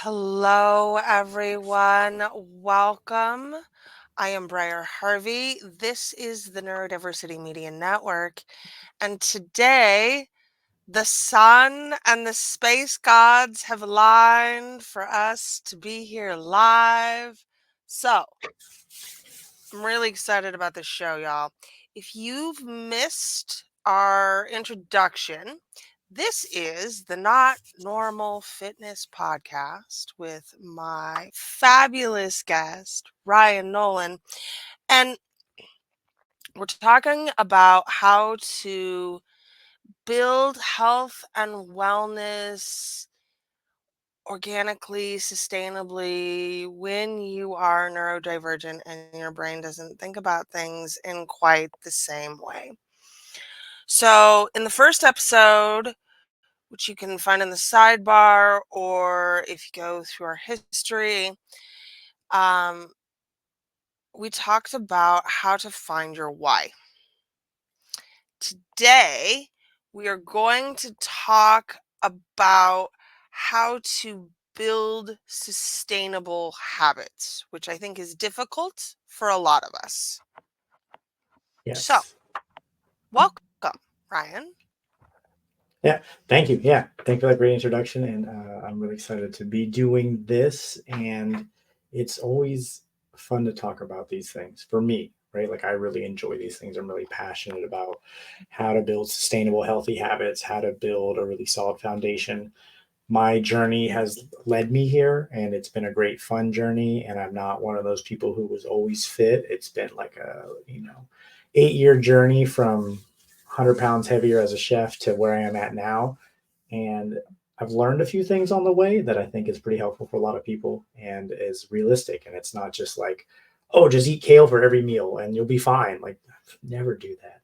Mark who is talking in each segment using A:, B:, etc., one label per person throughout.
A: Hello, everyone. Welcome. I am Briar Harvey. This is the Neurodiversity Media Network. And today, the sun and the space gods have aligned for us to be here live. So, I'm really excited about this show, y'all. If you've missed our introduction, this is the Not Normal Fitness Podcast with my fabulous guest, Ryan Nolan. And we're talking about how to build health and wellness organically, sustainably, when you are neurodivergent and your brain doesn't think about things in quite the same way. So, in the first episode, which you can find in the sidebar, or if you go through our history, um, we talked about how to find your why. Today, we are going to talk about how to build sustainable habits, which I think is difficult for a lot of us. So,
B: Yes.
A: welcome, Ryan.
B: Yeah. Thank you. Yeah. Thank you for that great introduction. And I'm really excited to be doing this. And it's always fun to talk about these things for me, right? Like, I really enjoy these things. I'm really passionate about how to build sustainable, healthy habits, how to build a really solid foundation. My journey has led me here, and it's been a great, fun journey. And I'm not one of those people who was always fit. It's been like a, 8-year journey from 100 pounds heavier as a chef to where I am at now. And I've learned a few things on the way that I think is pretty helpful for a lot of people and is realistic. And it's not just like, oh, just eat kale for every meal and you'll be fine. Like, never do that.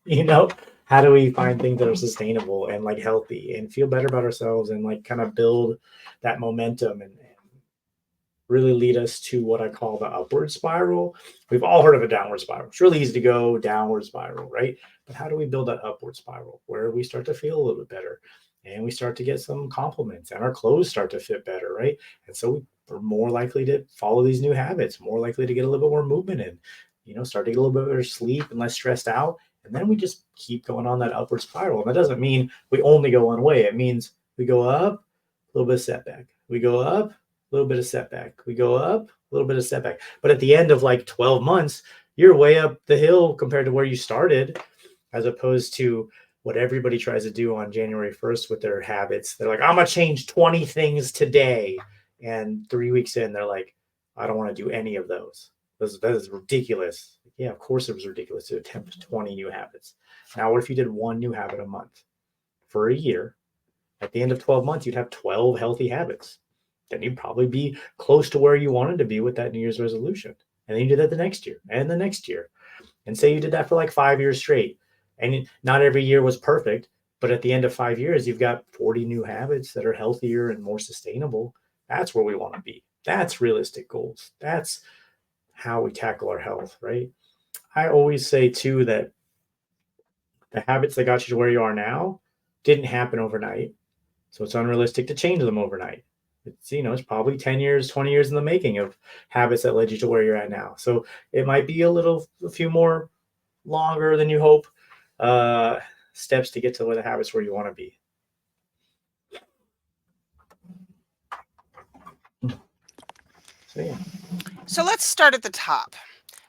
B: you know how do we find things that are sustainable and like healthy and feel better about ourselves and like kind of build that momentum and really lead us to what I call the upward spiral. We've all heard of a downward spiral. It's really easy to go downward spiral, right? But how do we build that upward spiral where we start to feel a little bit better and we start to get some compliments and our clothes start to fit better, right? And so we're more likely to follow these new habits, more likely to get a little bit more movement in, start to get a little bit better sleep and less stressed out. And then we just keep going on that upward spiral. And that doesn't mean we only go one way. It means we go up, a little bit of setback. We go up, a little bit of setback. We go up, a little bit of setback. But at the end of like 12 months, you're way up the hill compared to where you started, as opposed to what everybody tries to do on January 1st with their habits. They're like, I'm going to change 20 things today. And 3 weeks in, they're like, I don't want to do any of those. That is ridiculous. Yeah, of course it was ridiculous to attempt 20 new habits. Now, what if you did one new habit a month for a year? At the end of 12 months, you'd have 12 healthy habits. Then you'd probably be close to where you wanted to be with that New Year's resolution. And then you do that the next year and the next year. And say you did that for like 5 years straight. And not every year was perfect, but at the end of 5 years, you've got 40 new habits that are healthier and more sustainable. That's where we want to be. That's realistic goals. That's how we tackle our health, right? I always say too that the habits that got you to where you are now didn't happen overnight. So it's unrealistic to change them overnight. It's probably 10 years, 20 years in the making of habits that led you to where you're at now. So it might be a few more longer than you hope uh, steps to get to the habits where you want to be. So yeah.
A: So, let's start at the top.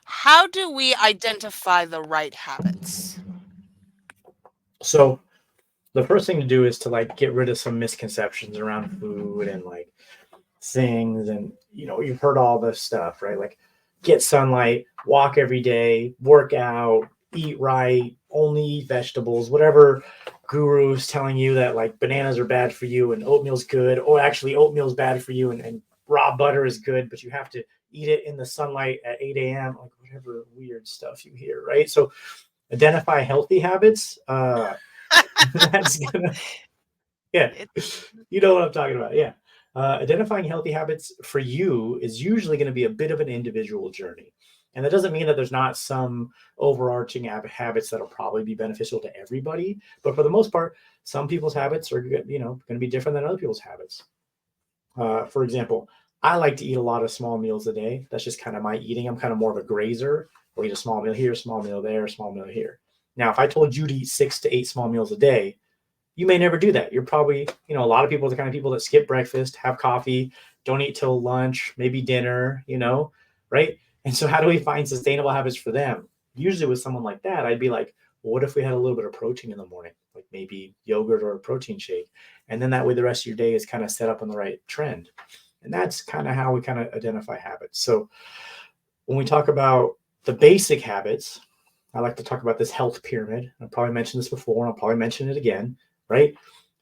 A: How do we identify the right habits?
B: So the first thing to do is to like get rid of some misconceptions around food and like things. And you've heard all this stuff, right? Like, get sunlight, walk every day, work out, eat right, only eat vegetables, whatever gurus telling you that like bananas are bad for you and oatmeal's good, or actually oatmeal's bad for you and raw butter is good, but you have to eat it in the sunlight at 8 a.m., like whatever weird stuff you hear, right? So identify healthy habits. That's gonna, yeah,
A: It,
B: you know what I'm talking about. Yeah. Identifying healthy habits for you is usually going to be a bit of an individual journey. And that doesn't mean that there's not some overarching habits that'll probably be beneficial to everybody. But for the most part, some people's habits are going to be different than other people's habits. For example, I like to eat a lot of small meals a day. That's just kind of my eating. I'm kind of more of a grazer. I'll eat a small meal here, small meal there, small meal here. Now, if I told you to eat 6 to 8 small meals a day, you may never do that. You're probably, a lot of people are the kind of people that skip breakfast, have coffee, don't eat till lunch, maybe dinner, right? And so, how do we find sustainable habits for them? Usually, with someone like that, I'd be like, well, what if we had a little bit of protein in the morning, like maybe yogurt or a protein shake? And then that way, the rest of your day is kind of set up on the right trend. And that's kind of how we kind of identify habits. So, when we talk about the basic habits, I like to talk about this health pyramid. I've probably mentioned this before, and I'll probably mention it again, right?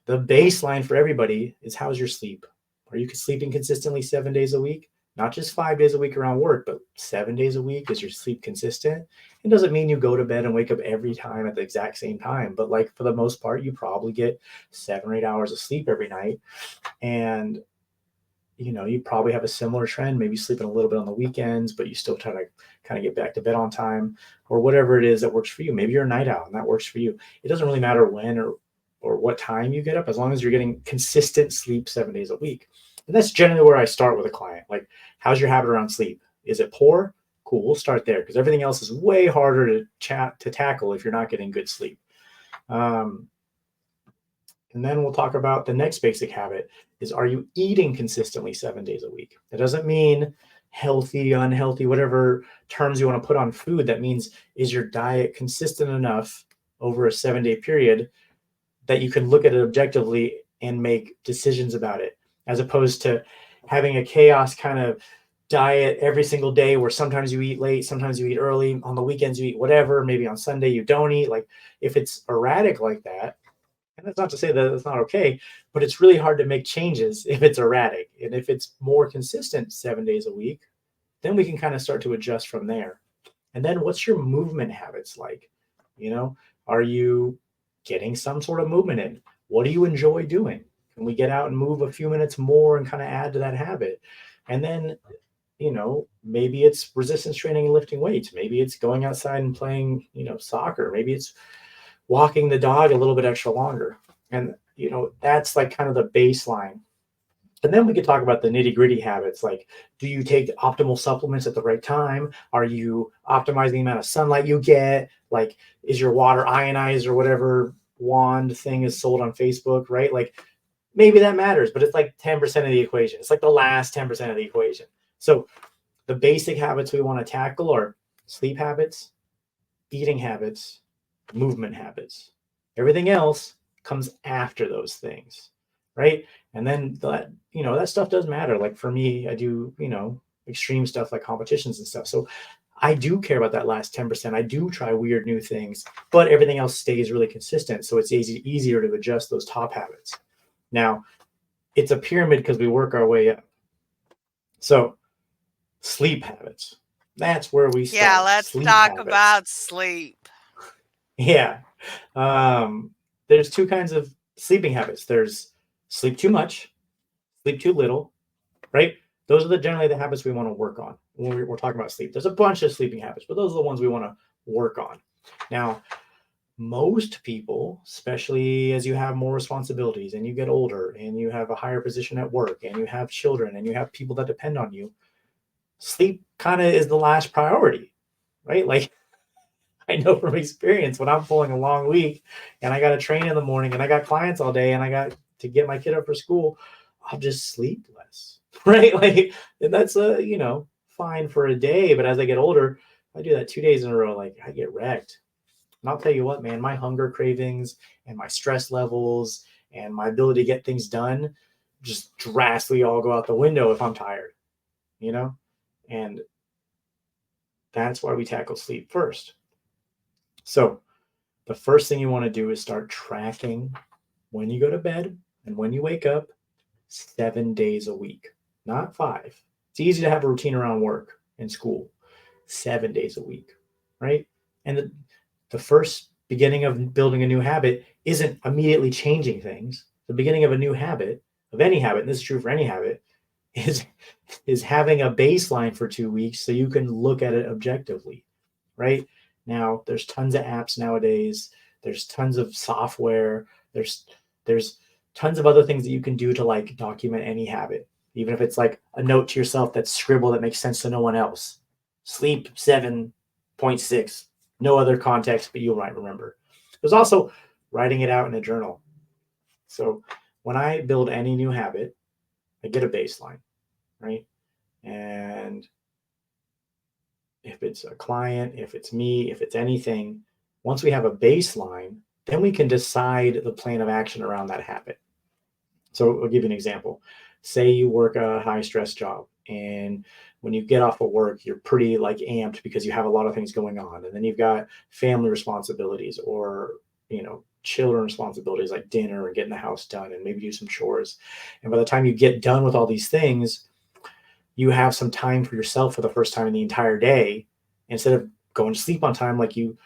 B: The baseline for everybody is how's your sleep? Are you sleeping consistently 7 days a week? Not just 5 days a week around work, but 7 days a week? Is your sleep consistent? It doesn't mean you go to bed and wake up every time at the exact same time, but like for the most part, you probably get 7 or 8 hours of sleep every night. And you probably have a similar trend, maybe sleeping a little bit on the weekends, but you still try to kind of get back to bed on time or whatever it is that works for you. Maybe you're a night owl and that works for you. It doesn't really matter when or what time you get up, as long as you're getting consistent sleep 7 days a week. And that's generally where I start with a client. Like, how's your habit around sleep? Is it poor? Cool, we'll start there because everything else is way harder to tackle if you're not getting good sleep. Um, and then we'll talk about the next basic habit is, are you eating consistently 7 days a week? That doesn't mean healthy, unhealthy, whatever terms you want to put on food. That means, is your diet consistent enough over a 7 day period that you can look at it objectively and make decisions about it, as opposed to having a chaos kind of diet every single day where sometimes you eat late, sometimes you eat early, on the weekends you eat whatever, maybe on Sunday you don't eat. Like, if it's erratic like that, and that's not to say that it's not okay, but it's really hard to make changes if it's erratic. And if it's more consistent 7 days a week, then we can kind of start to adjust from there. And then, what's your movement habits like? You know, are you getting some sort of movement in? What do you enjoy doing? Can we get out and move a few minutes more and kind of add to that habit? And then, maybe it's resistance training and lifting weights. Maybe it's going outside and playing, soccer. Maybe it's walking the dog a little bit extra longer. And, that's like kind of the baseline. And then we could talk about the nitty gritty habits. Like, do you take optimal supplements at the right time? Are you optimizing the amount of sunlight you get? Like, is your water ionized or whatever wand thing is sold on Facebook, right? Like, maybe that matters, but it's like 10% of the equation. It's like the last 10% of the equation. So the basic habits we want to tackle are sleep habits, eating habits, movement habits. Everything else comes after those things, right? And then that stuff does matter. Like for me, I do, extreme stuff like competitions and stuff. So I do care about that last 10%. I do try weird new things, but everything else stays really consistent. So it's easier to adjust those top habits. Now, it's a pyramid because we work our way up. So sleep habits. That's where we
A: Yeah,
B: start.
A: let's
B: Sleep
A: talk
B: habits.
A: about sleep.
B: Yeah. There's two kinds of sleeping habits. There's sleep too much, sleep too little, right? Those are generally the habits we want to work on when we're talking about sleep. There's a bunch of sleeping habits, but those are the ones we want to work on. Now, most people, especially as you have more responsibilities and you get older and you have a higher position at work and you have children and you have people that depend on you, sleep kind of is the last priority, right? Like, I know from experience, when I'm pulling a long week and I got to train in the morning and I got clients all day and I got to get my kid up for school, I'll just sleep less, right? Like, and that's fine for a day, but as I get older, I do that 2 days in a row, like I get wrecked. And I'll tell you what, man, my hunger cravings and my stress levels and my ability to get things done just drastically all go out the window if I'm tired, you know? And that's why we tackle sleep first. So the first thing you want to do is start tracking when you go to bed and when you wake up 7 days a week, not 5. It's easy to have a routine around work and school, 7 days a week, right? And the first beginning of building a new habit isn't immediately changing things. The beginning of a new habit, of any habit, and this is true for any habit, is is having a baseline for 2 weeks so you can look at it objectively, right? Now, there's tons of apps nowadays. There's tons of software. There's tons of other things that you can do to like document any habit. even if it's like a note to yourself that's scribbled that makes sense to no one else. Sleep 7.6, no other context, but you might remember. There's also writing it out in a journal. So when I build any new habit, I get a baseline, right? And if it's a client, if it's me, if it's anything, once we have a baseline, then we can decide the plan of action around that habit. So I'll give you an example. Say you work a high stress job, and when you get off of work, you're pretty like amped because you have a lot of things going on. And then you've got family responsibilities or, children responsibilities like dinner and getting the house done and maybe do some chores. And by the time you get done with all these things, you have some time for yourself for the first time in the entire day instead of going to sleep on time. Like, you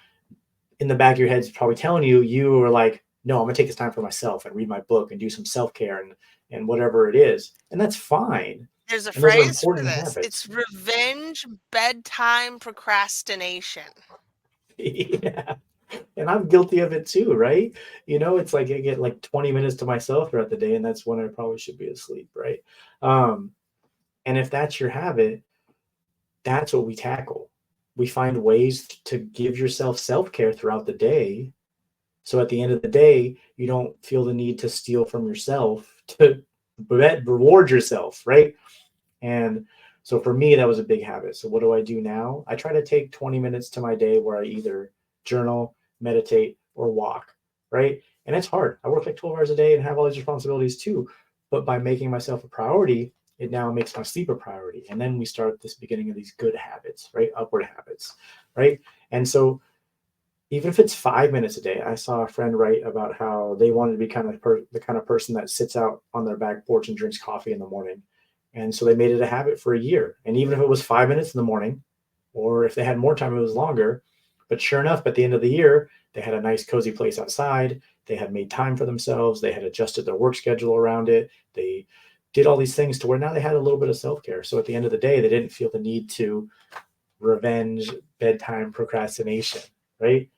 B: in the back of your head is probably telling you, you were like, no, I'm gonna take this time for myself and read my book and do some self-care and whatever it is. And that's fine.
A: There's a
B: And those are
A: phrase for
B: important
A: this.
B: habits.
A: It's revenge bedtime procrastination.
B: Yeah. And I'm guilty of it too, right? It's like I get like 20 minutes to myself throughout the day, and that's when I probably should be asleep, right? Um, and if that's your habit, that's what we tackle. We find ways to give yourself self-care throughout the day. So at the end of the day, you don't feel the need to steal from yourself to reward yourself, right? And so for me, that was a big habit. So what do I do now? I try to take 20 minutes to my day where I either journal, meditate, or walk, right? And it's hard. I work like 12 hours a day and have all these responsibilities too. But by making myself a priority, it now makes my sleep a priority. And then we start this beginning of these good habits, right? Upward habits, right? And so even if it's 5 minutes a day, I saw a friend write about how they wanted to be the kind of person that sits out on their back porch and drinks coffee in the morning. And so they made it a habit for a year. And even if it was 5 minutes in the morning, or if they had more time, it was longer. But sure enough, at the end of the year, they had a nice, cozy place outside. They had made time for themselves. They had adjusted their work schedule around it. They did all these things to where now they had a little bit of self care. So at the end of the day, they didn't feel the need to revenge bedtime procrastination, right?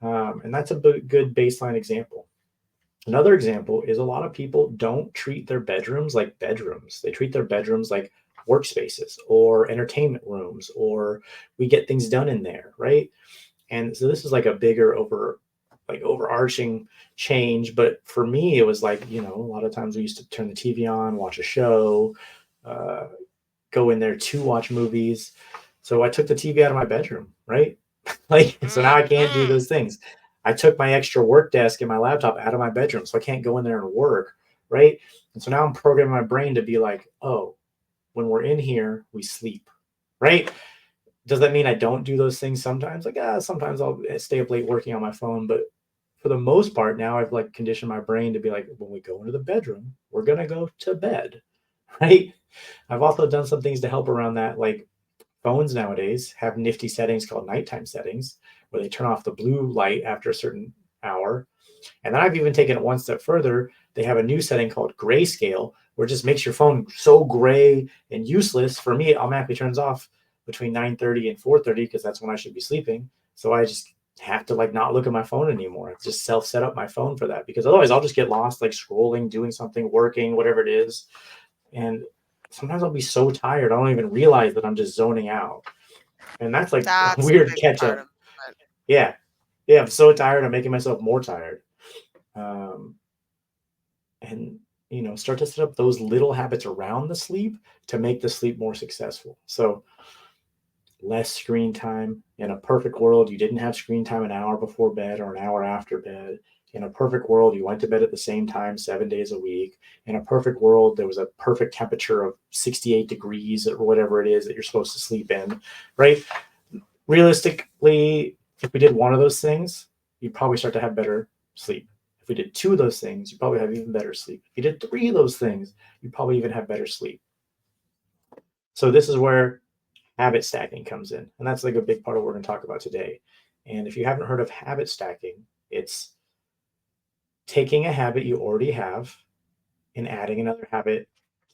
B: And that's a good baseline example. Another example is a lot of people don't treat their bedrooms like bedrooms. They treat their bedrooms like workspaces or entertainment rooms, or we get things done in there, right? And so this is like a bigger overarching change. But for me, it was like, a lot of times we used to turn the TV on, watch a show, uh, go in there to watch movies. So I took the TV out of my bedroom, right? Like, so now I can't do
A: Hmm.
B: those things. I took my extra work desk and my laptop out of my bedroom, so I can't go in there and work, right? And so now I'm programming my brain to be like, oh, when we're in here, we sleep, right? Does that mean I don't do those things sometimes? Like, sometimes I'll stay up late working on my phone, but for the most part, now I've like conditioned my brain to be like, when we go into the bedroom, we're gonna go to bed, right? I've also done some things to help around that, like phones nowadays have nifty settings called nighttime settings where they turn off the blue light after a certain hour. And then I've even taken it one step further. They have a new setting called grayscale where it just makes your phone so gray and useless. For me, it automatically turns off between 9:30 and 4:30 because that's when I should be sleeping. So I just have to like not look at my phone anymore. It's just self set up my phone for that because otherwise I'll just get lost like scrolling, doing something, working, whatever it is. And sometimes I'll be so tired, I don't even realize that I'm just zoning out. And that's like a
A: That's a
B: weird
A: big
B: catch
A: part
B: up.
A: of it.
B: Yeah. Yeah. I'm so tired. I'm making myself more tired. Um, and, start to set up those little habits around the sleep to make the sleep more successful. So, less screen time. In a perfect world, you didn't have screen time an hour before bed or an hour after bed. In a perfect world, you went to bed at the same time 7 days a week. In a perfect world, there was a perfect temperature of 68 degrees or whatever it is that you're supposed to sleep in, right? Realistically, if we did one of those things, you'd probably start to have better sleep. If we did two of those things, you probably have even better sleep. If you did three of those things, you probably even have better sleep. So this is where habit stacking comes in. And that's like a big part of what we're going to talk about today. And if you haven't heard of habit stacking, it's taking a habit you already have and adding another habit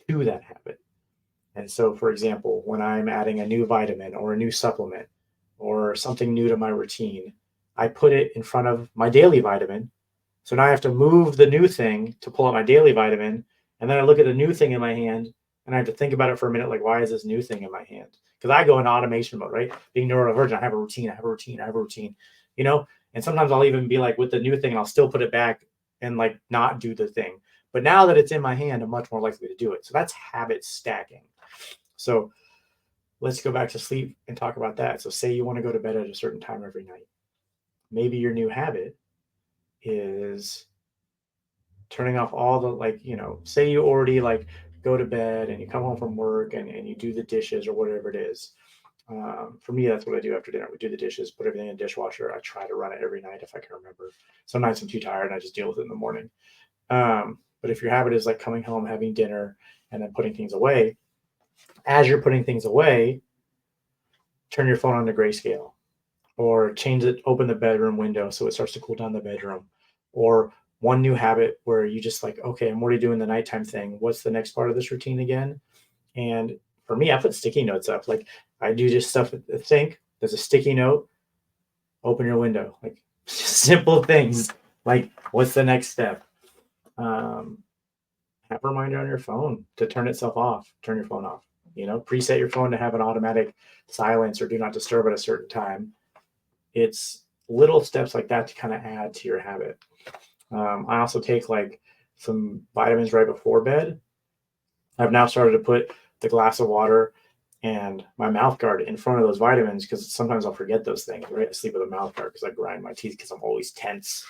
B: to that habit. And so, for example, when I'm adding a new vitamin or a new supplement or something new to my routine, I put it in front of my daily vitamin. So now I have to move the new thing to pull out my daily vitamin. And then I look at the new thing in my hand and I have to think about it for a minute, like, why is this new thing in my hand? Because I go into automation mode, right? Being neurodivergent, I have a routine, I have a routine, I have a routine, you know? And sometimes I'll even be like with the new thing and I'll still put it back and like not do the thing. But now that it's in my hand, I'm much more likely to do it. So that's habit stacking. So let's go back to sleep and talk about that. So say you want to go to bed at a certain time every night. Maybe your new habit is turning off all the, like, say you already like go to bed and you come home from work and you do the dishes or whatever it is. For me, that's what I do after dinner. We do the dishes, put everything in the dishwasher. I try to run it every night if I can remember. Some nights I'm too tired and I just deal with it in the morning. But if your habit is like coming home, having dinner, and then putting things away, as you're putting things away, turn your phone on to grayscale or change it, open the bedroom window so it starts to cool down the bedroom. Or one new habit where you just like, okay, I'm already doing the nighttime thing. What's the next part of this routine again? And for me, I put sticky notes up. Like I do just stuff at the sink. There's a sticky note. Open your window. Like simple things. Like what's the next step? Um, have a reminder on your phone to turn itself off. Turn your phone off. Preset your phone to have an automatic silence or do not disturb at a certain time. It's little steps like that to kind of add to your habit. I also take like some vitamins right before bed. I've now started to put the glass of water and my mouth guard in front of those vitamins because sometimes I'll forget those things, right? I sleep with a mouth guard because I grind my teeth because I'm always tense.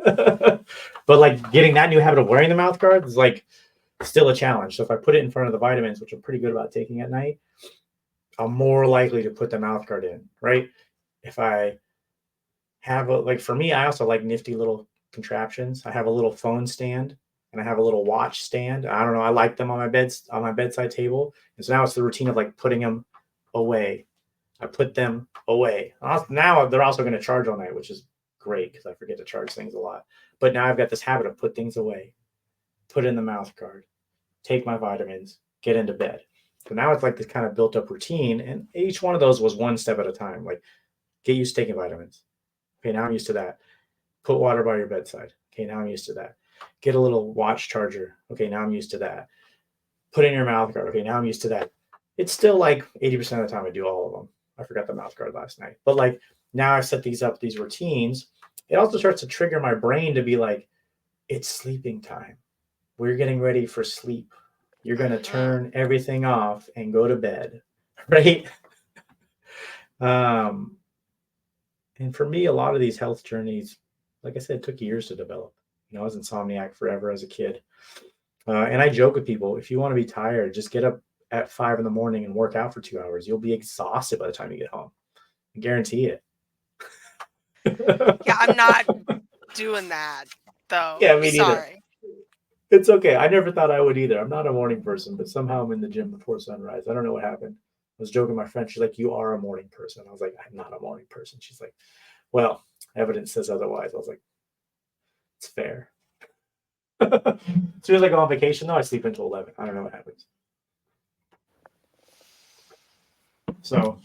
B: But like getting that new habit of wearing the mouth guard is like still a challenge. So if I put it in front of the vitamins, which I'm pretty good about taking at night, I'm more likely to put the mouth guard in, right? If I have like for me, I also like nifty little contraptions. I have a little phone stand and I have a little watch stand. I don't know. I like them on my bedside table. And so now it's the routine of like putting them away. I put them away. Now they're also going to charge all night, which is great because I forget to charge things a lot. But now I've got this habit of put things away, put in the mouth guard, take my vitamins, get into bed. So now it's like this kind of built up routine. And each one of those was one step at a time. Like get used to taking vitamins. Okay, now I'm used to that. Put water by your bedside. Okay, now I'm used to that. Get a little watch charger. Okay, now I'm used to that. Put in your mouth guard. Okay, now I'm used to that. It's still like 80% of the time I do all of them. I forgot the mouth guard last night. But like now I've set these up, these routines. It also starts to trigger my brain to be like, it's sleeping time. We're getting ready for sleep. You're going to
A: Mm-hmm.
B: turn everything off and go to bed. Right. Um, and for me, a lot of these health journeys, like I said, took years to develop. I was insomniac forever as a kid. And I joke with people, if you want to be tired, just get up at 5 in the morning and work out for 2 hours. You'll be exhausted by the time you get home. I guarantee it.
A: Yeah, I'm not doing that though.
B: Yeah, me neither.
A: Sorry.
B: It's okay. I never thought I would either. I'm not a morning person, but somehow I'm in the gym before sunrise. I don't know what happened. I was joking with my friend. She's like, "You are a morning person." I was like, "I'm not a morning person." She's like, "Well, evidence says otherwise." I was like, "It's fair." As soon as I go on vacation, though, I sleep until 11. I don't know what happens. So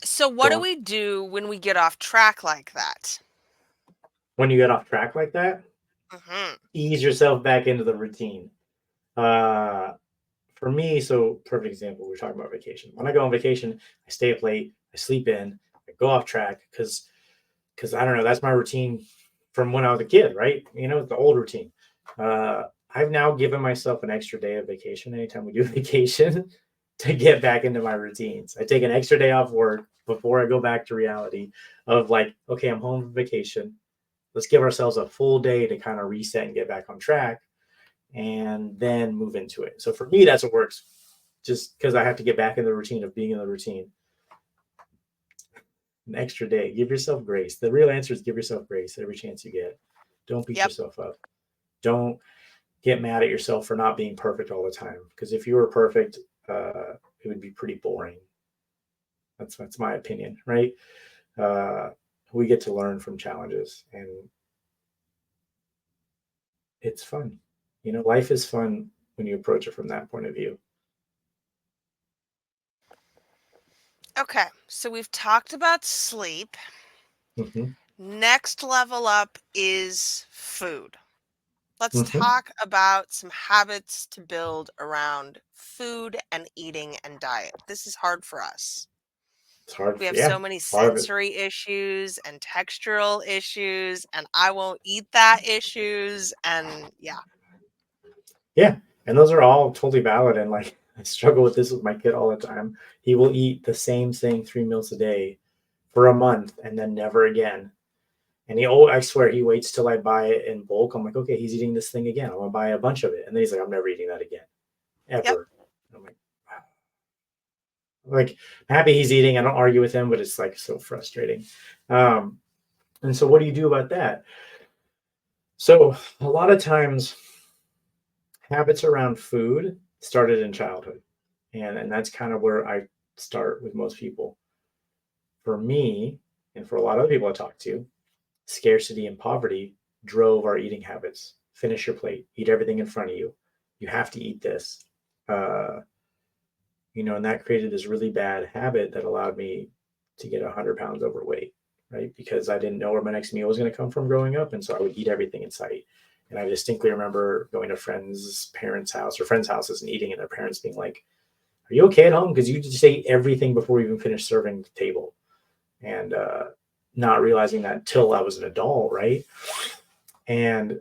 A: So what
B: go
A: do
B: on.
A: we do when we get off track like that?
B: When you get off track like that,
A: Mm-hmm.
B: ease yourself back into the routine. Uh, for me, so perfect example, we're talking about vacation. When I go on vacation, I stay up late, I sleep in, I go off track because I don't know, that's my routine from when I was a kid, right? It's the old routine. Uh, I've now given myself an extra day of vacation anytime we do vacation to get back into my routines. I take an extra day off work before I go back to reality of like, okay, I'm home from vacation. Let's give ourselves a full day to kind of reset and get back on track and then move into it. So for me, that's what works. Just because I have to get back in the routine of being in the routine. An extra day. Give yourself grace. The real answer is give yourself grace every chance you get. Don't beat
A: Yep.
B: yourself up. Don't get mad at yourself for not being perfect all the time. Because if you were perfect, it would be pretty boring. That's my opinion, right? Uh, we get to learn from challenges, and it's fun. Life is fun when you approach it from that point of view.
A: Okay. So we've talked about sleep.
B: Mm-hmm.
A: Next level up is food. Let's
B: Hmm.
A: talk about some habits to build around food and eating and diet. This is hard for us.
B: It's hard
A: We
B: for,
A: have
B: yeah,
A: so many
B: a lot of it.
A: sensory issues and textural issues, and I won't eat that issues. And yeah,
B: Yeah. And those are all totally valid. And like, I struggle with this with my kid all the time. He will eat the same thing 3 meals a day for a month and then never again. And I swear, he waits till I buy it in bulk. I'm like, okay, he's eating this thing again. I'm gonna buy a bunch of it. And then he's like, I'm never eating that again,
A: yep.
B: ever. I'm like, wow. Like, I'm happy he's eating. I don't argue with him, but it's like so frustrating. Um, and so, what do you do about that? So, a lot of times, habits around food started in childhood, and that's kind of where I start with most people. For me, and for a lot of people I talk to, scarcity and poverty drove our eating habits. Finish your plate, eat everything in front of you. You have to eat this. Uh, and that created this really bad habit that allowed me to get 100 pounds overweight, right? Because I didn't know where my next meal was going to come from growing up. And so I would eat everything in sight. And I distinctly remember going to friends' parents' house or friends' houses and eating, and their parents being like, "Are you okay at home? Because you just ate everything before you even finished serving the table." And not realizing that till I was an adult, right? And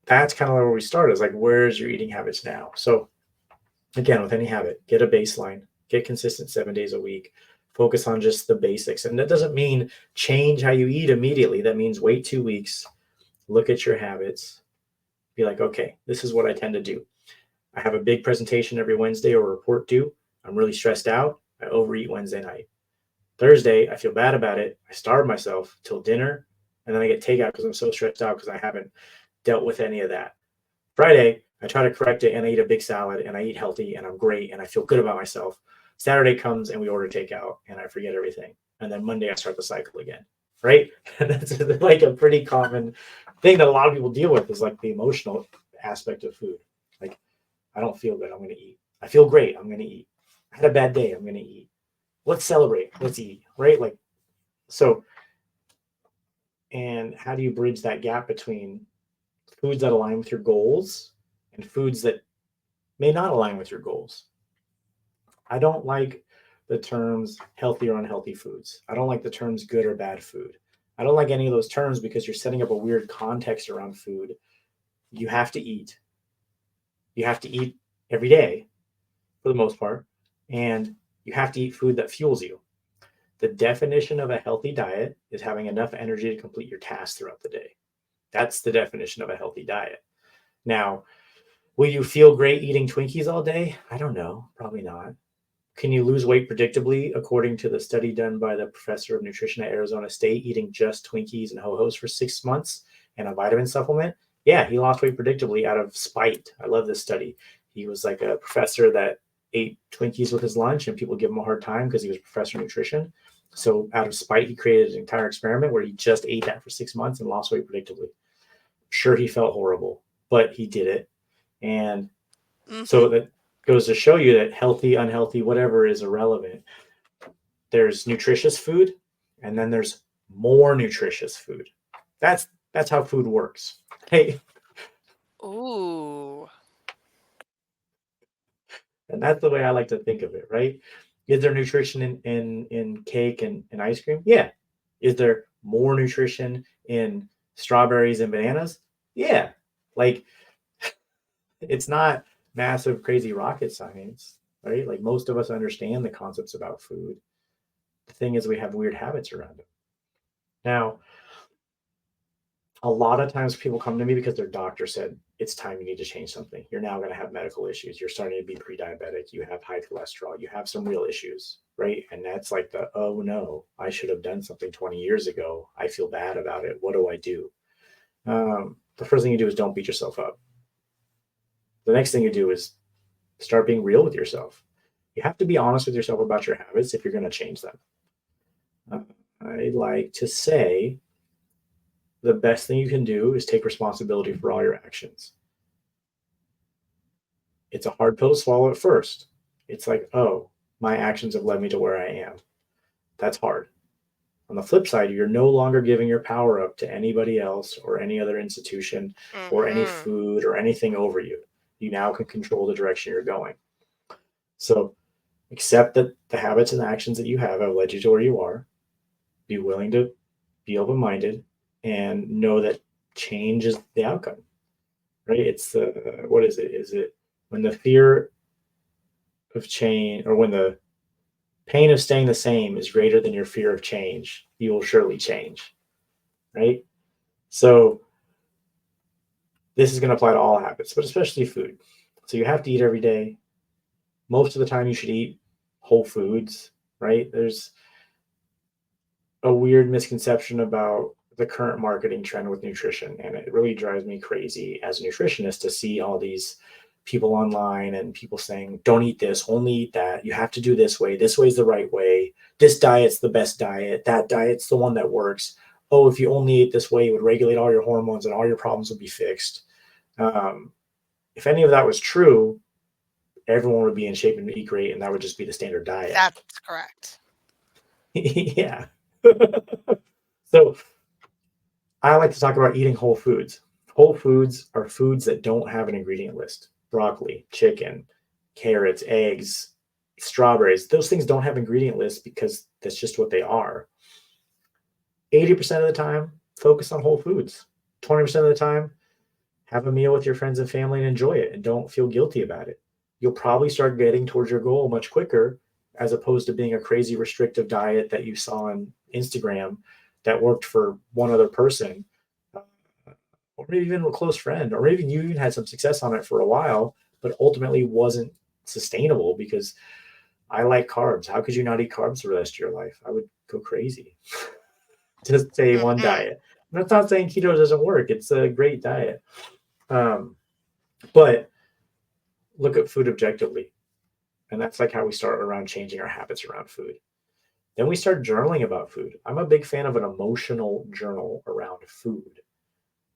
B: that's kind of where we start is like, where's your eating habits now? So again, with any habit, get a baseline, get consistent 7 days a week, focus on just the basics. And that doesn't mean change how you eat immediately. That means wait 2 weeks, look at your habits, be like, okay, this is what I tend to do. I have a big presentation every Wednesday or report due. I'm really stressed out. I overeat Wednesday night. Thursday, I feel bad about it. I starve myself till dinner, and then I get takeout because I'm so stressed out because I haven't dealt with any of that. Friday, I try to correct it and I eat a big salad and I eat healthy and I'm great and I feel good about myself. Saturday comes and we order takeout and I forget everything. And then Monday, I start the cycle again. Right. And that's like a pretty common thing that a lot of people deal with is like the emotional aspect of food. Like, I don't feel good. I'm going to eat. I feel great. I'm going to eat. I had a bad day. I'm going to eat. Let's celebrate. Let's eat. Right. Like, so, and how do you bridge that gap between foods that align with your goals and foods that may not align with your goals? I don't like the terms healthy or unhealthy foods. I don't like the terms good or bad food. I don't like any of those terms because you're setting up a weird context around food. You have to eat. You have to eat every day for the most part, and you have to eat food that fuels you. The definition of a healthy diet is having enough energy to complete your tasks throughout the day. That's the definition of a healthy diet. Now, will you feel great eating Twinkies all day? I don't know. Probably not. Can you lose weight predictably, according to the study done by the professor of nutrition at Arizona State, eating just Twinkies and Ho-Hos for 6 months and a vitamin supplement? Yeah, he lost weight predictably out of spite. I love this study. He was like a professor that ate Twinkies with his lunch, and people give him a hard time because he was a professor of nutrition. So, out of spite, he created an entire experiment where he just ate that for 6 months and lost weight predictably. Sure, he felt horrible, but he did it. And
A: Mm-hmm.
B: so that goes to show you that healthy, unhealthy, whatever is irrelevant. There's nutritious food, and then there's more nutritious food. That's how food works. Hey,
A: Ooh.
B: and that's the way I like to think of it, right? Is there nutrition in cake and ice cream? Yeah. Is there more nutrition in strawberries and bananas? Yeah. Like, it's not massive, crazy rocket science, right? Like, most of us understand the concepts about food. The thing is, we have weird habits around it. Now, a lot of times people come to me because their doctor said it's time you need to change something. You're now going to have medical issues. You're starting to be pre-diabetic. You have high cholesterol. You have some real issues, right? And that's like the, oh no, I should have done something 20 years ago. I feel bad about it. What do I do? The first thing you do is don't beat yourself up. The next thing you do is start being real with yourself. You have to be honest with yourself about your habits if you're going to change them. Uh, I like to say the best thing you can do is take responsibility for all your actions. It's a hard pill to swallow at first. It's like, oh, my actions have led me to where I am. That's hard. On the flip side, you're no longer giving your power up to anybody else or any other institution or any
A: Mm-hmm.
B: food or anything over you. You now can control the direction you're going. So accept that the habits and actions that you have led you to where you are. Be willing to be open minded and know that change is the outcome, right? It's what is it? Is it when the fear of change, or when the pain of staying the same is greater than your fear of change, you will surely change, right? So this is going to apply to all habits, but especially food. So you have to eat every day. Most of the time, you should eat whole foods, right? There's a weird misconception about the current marketing trend with nutrition, and it really drives me crazy as a nutritionist to see all these people online and people saying, don't eat this, only eat that, you have to do this way is the right way, this diet's the best diet, that diet's the one that works, oh, if you only ate this way, it would regulate all your hormones and all your problems would be fixed. If any of that was true, everyone would be in shape and eat great, and that would just be the standard diet.
A: That's correct.
B: Yeah. So I like to talk about eating whole foods. Whole foods are foods that don't have an ingredient list. Broccoli, chicken, carrots, eggs, strawberries. Those things don't have ingredient lists because that's just what they are. 80% of the time, focus on whole foods. 20% of the time, have a meal with your friends and family and enjoy it and don't feel guilty about it. You'll probably start getting towards your goal much quicker as opposed to being a crazy restrictive diet that you saw on Instagram that worked for one other person, uh, or maybe even a close friend, or maybe you even had some success on it for a while, but ultimately wasn't sustainable because I like carbs. How could you not eat carbs for the rest of your life? I would go crazy. Just say one
A: Mm-hmm.
B: diet. And that's not saying keto doesn't work. It's a great diet. Um, but look at food objectively. And that's like how we start around changing our habits around food. Then we start journaling about food. I'm a big fan of an emotional journal around food.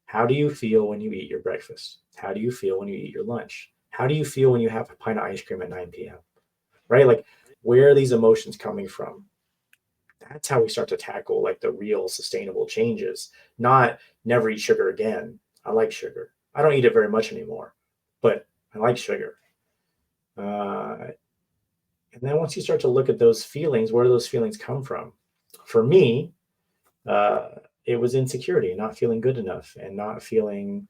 B: How do you feel when you eat your breakfast? How do you feel when you eat your lunch? How do you feel when you have a pint of ice cream at 9 p.m.? Right? Like, where are these emotions coming from? That's how we start to tackle like the real sustainable changes, not never eat sugar again. I like sugar. I don't eat it very much anymore, but I like sugar. Uh, and then once you start to look at those feelings, where do those feelings come from? For me, uh, it was insecurity, not feeling good enough and not feeling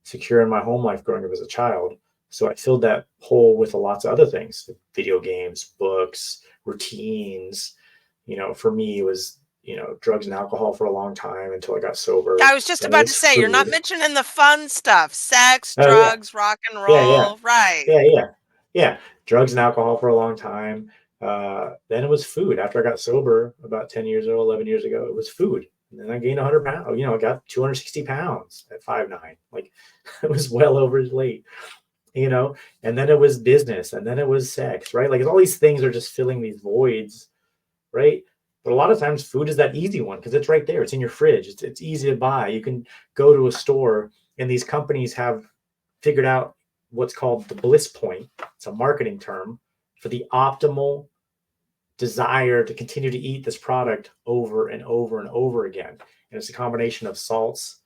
B: secure in my home life growing up as a child. So I filled that hole with lots of other things: video games, books, routines. For me, it was, drugs and alcohol for a long time until I got sober.
A: I was just
B: Then it
A: about
B: was
A: to say, you're not
B: food.
A: mentioning the fun stuff, sex,
B: Oh, yeah.
A: drugs, rock and
B: Yeah, yeah.
A: roll. Right.
B: Yeah. Yeah. Drugs and alcohol for a long time. Then it was food. After I got sober about 10 years ago, 11 years ago, it was food. And then I gained 100 pounds. I got 260 pounds at 5'9". Like, it was well over his weight, you know? And then it was business. And then it was sex, right? Like, all these things are just filling these voids, right? But a lot of times food is that easy one because it's right there. It's in your fridge. It's easy to buy. You can go to a store, and these companies have figured out what's called the bliss point. It's a marketing term for the optimal desire to continue to eat this product over and over and over again. And it's a combination of salts,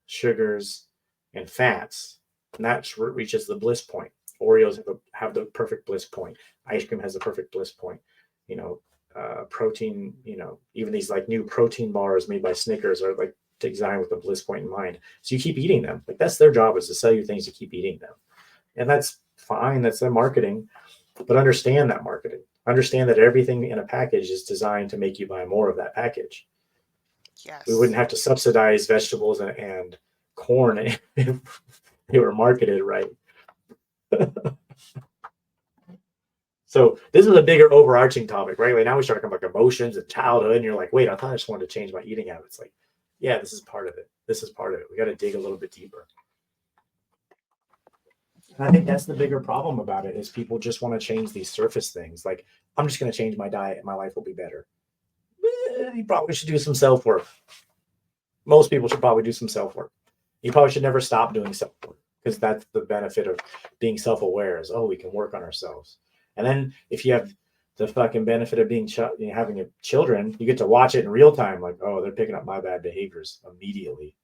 B: sugars, and fats. And that's where it reaches the bliss point. Oreos have the perfect bliss point. Ice cream has the perfect bliss point. You know, protein, even these like new protein bars made by Snickers are like designed with a bliss point in mind. So you keep eating them. Like, that's their job, is to sell you things to keep eating them. And that's fine. That's their marketing. But understand that marketing. Understand that everything in a package is designed to make you buy more of that package. We wouldn't
A: Yes.
B: have to subsidize vegetables and corn if they were marketed right. So this is a bigger overarching topic, right? Like, now we start talking about emotions and childhood, and you're like, wait, I thought I just wanted to change my eating habits. Like, yeah, this is part of it. This is part of it. We got to dig a little bit deeper. And I think that's the bigger problem about it, is people just want to change these surface things. Like, I'm just going to change my diet and my life will be better. You probably should do some self work. Most people should probably do some self work. You probably should never stop doing self work, because that's the benefit of being self aware, is, oh, we can work on ourselves. And then if you have the fucking benefit of being having children, you get to watch it in real time. Like, oh, they're picking up my bad behaviors immediately.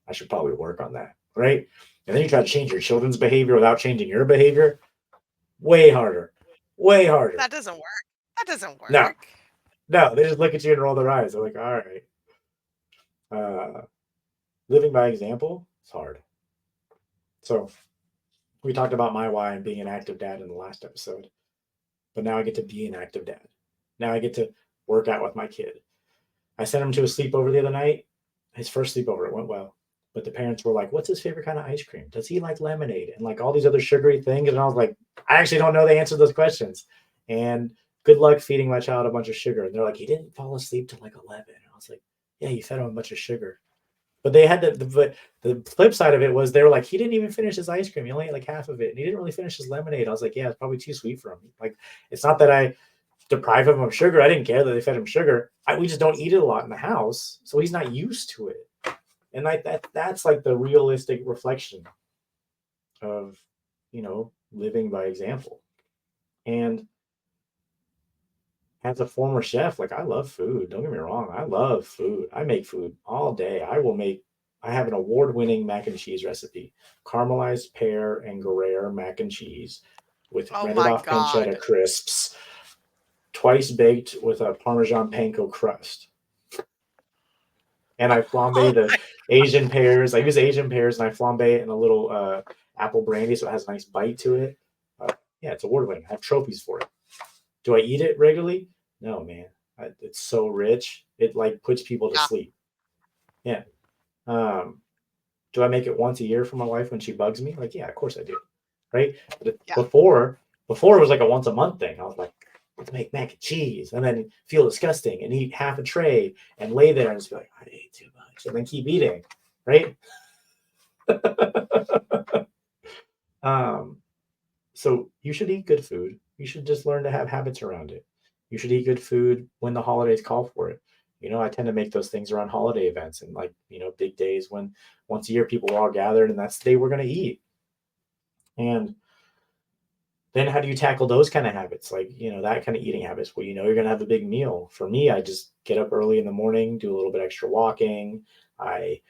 B: I should probably work on that, right? And then you try to change your children's behavior without changing your behavior. Way harder, way harder.
A: That doesn't work. That doesn't
B: No,
A: work.
B: no, they just look at you and roll their eyes. They're like, all right. Uh, Living by example is hard. So we talked about my why and being an active dad in the last episode, but now I get to be an active dad. Now I get to work out with my kid. I sent him to a sleepover the other night. His first sleepover, it went well. But the parents were like, what's his favorite kind of ice cream? Does he like lemonade? And like all these other sugary things. And I was like, I actually don't know the answer to those questions. And good luck feeding my child a bunch of sugar. And they're like, he didn't fall asleep till like 11. And I was like, yeah, you fed him a bunch of sugar. But they had the flip side of it was they were like, he didn't even finish his ice cream. He only ate like half of it. And he didn't really finish his lemonade. I was like, yeah, it's probably too sweet for him. Like, it's not that I deprive him of sugar. I didn't care that they fed him sugar. We just don't eat it a lot in the house. So he's not used to it. And like that's like the realistic reflection of, living by example. And as a former chef, like I love food. Don't get me wrong. I love food. I make food all day. I have an award-winning mac and cheese recipe, caramelized pear and Gruyere mac and cheese with
A: Oh
B: rendered
A: my
B: off pancetta
A: God.
B: crisps, twice baked with a Parmesan panko crust. And I
A: Oh
B: flambe the
A: my,
B: Asian pears. I use Asian pears and I flambe it in a little apple brandy so it has a nice bite to it. Yeah, it's award winning. I have trophies for it. Do I eat it regularly? No, man. It's so rich. It like puts people to
A: yeah,
B: sleep. Yeah. Um, do I make it once a year for my wife when she bugs me? Like, yeah, of course I do. Right. But
A: yeah.
B: before it was like a once a month thing. I was like, let's make mac and cheese and then feel disgusting and eat half a tray and lay there and just be like, I ate too much and then keep eating. Right. um, so you should eat good food. You should just learn to have habits around it. You should eat good food when the holidays call for it. I tend to make those things around holiday events and like, big days when once a year people are all gathered and that's the day we're going to eat. And then how do you tackle those kind of habits? Like, that kind of eating habits. Well, you're going to have a big meal. For me, I just get up early in the morning, do a little bit extra walking. I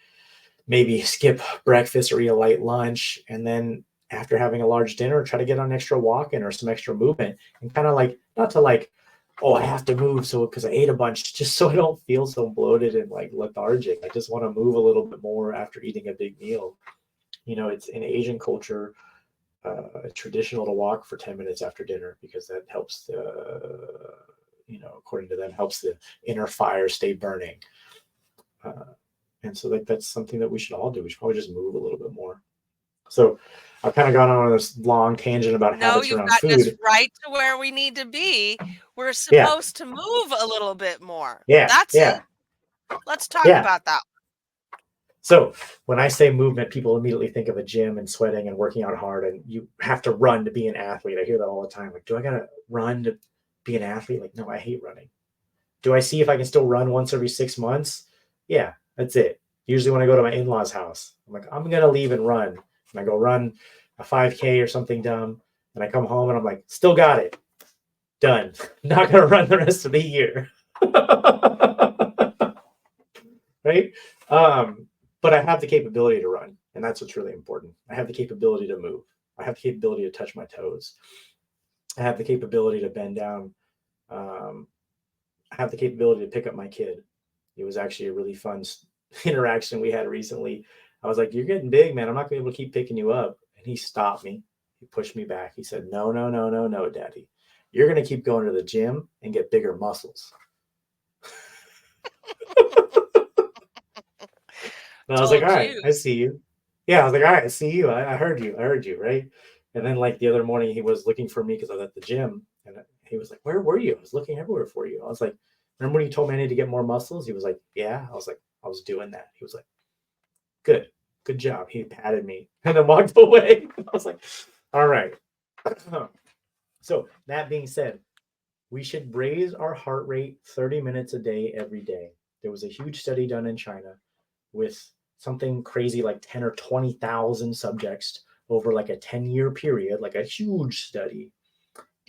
B: maybe skip breakfast or eat a light lunch. And then after having a large dinner, try to get on an extra walk in or some extra movement and kind of like, not to like, oh, I have to move so because I ate a bunch, just so I don't feel so bloated and like lethargic. I just want to move a little bit more after eating a big meal. It's in Asian culture, traditional to walk for 10 minutes after dinner because that helps according to them, helps the inner fire stay burning. And so like that's something that we should all do. We should probably just move a little bit more. So I've kind of gone on this long tangent about
A: No,
B: habits
A: you've
B: around
A: gotten us
B: food.
A: right to where we need to be. We're
B: Yeah,
A: supposed to move a little bit more.
B: yeah,
A: That's
B: yeah,
A: it. Let's talk
B: yeah.
A: about that.
B: So when I say movement, people immediately think of a gym and sweating and working out hard, and you have to run to be an athlete. I hear that all the time. Like, do I gotta run to be an athlete? Like, no, I hate running. Do I see if I can still run once every 6 months? Yeah, that's it. Usually when I go to my in-laws' house, I'm like, I'm gonna leave and run. And I go run a 5K or something dumb. And I come home and I'm like, still got it. Done. Not gonna run the rest of the year. Right? But I have the capability to run, and that's what's really important. I have the capability to move. I have the capability to touch my toes. I have the capability to bend down. Um, I have the capability to pick up my kid. It was actually a really fun interaction we had recently. I was like, "You're getting big, man. I'm not going to be able to keep picking you up." And he stopped me. He pushed me back. He said, "No, no, no, no, no, Daddy. You're going to keep going to the gym and get bigger muscles." And I was like, "All
A: Told
B: right,
A: you.
B: I see you." Yeah, I was like, "All right, I see you. I heard you. I heard you, right?" And then like the other morning, he was looking for me because I was at the gym, and he was like, "Where were you? I was looking everywhere for you." I was like, "Remember when you told me I need to get more muscles?" He was like, "Yeah." I was like, "I was doing that." He was like, "Good, good job." He patted me and then walked away. I was like, "All right." So that being said, we should raise our heart rate 30 minutes a day every day. There was a huge study done in China with something crazy like 10 or 20,000 subjects over like a 10-year period, like a huge study.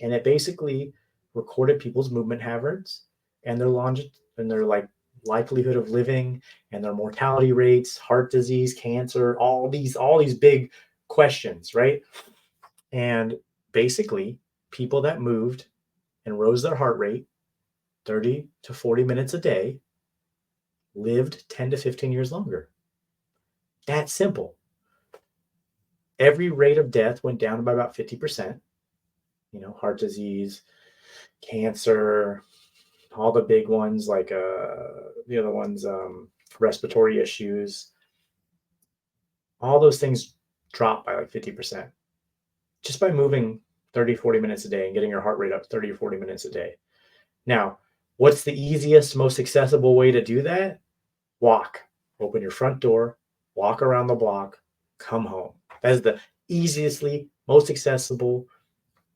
B: And it basically recorded people's movement habits and their like likelihood of living and their mortality rates, heart disease, cancer, all these big questions, right? And basically, people that moved and rose their heart rate 30 to 40 minutes a day lived 10 to 15 years longer. That's simple. Every rate of death went down by about 50%. Heart disease, cancer, all the big ones like the other ones, respiratory issues, all those things drop by like 50% just by moving 30, 40 minutes a day and getting your heart rate up 30 or 40 minutes a day. Now, what's the easiest, most accessible way to do that? Walk. Open your front door, walk around the block, come home. That is the easiestly, most accessible,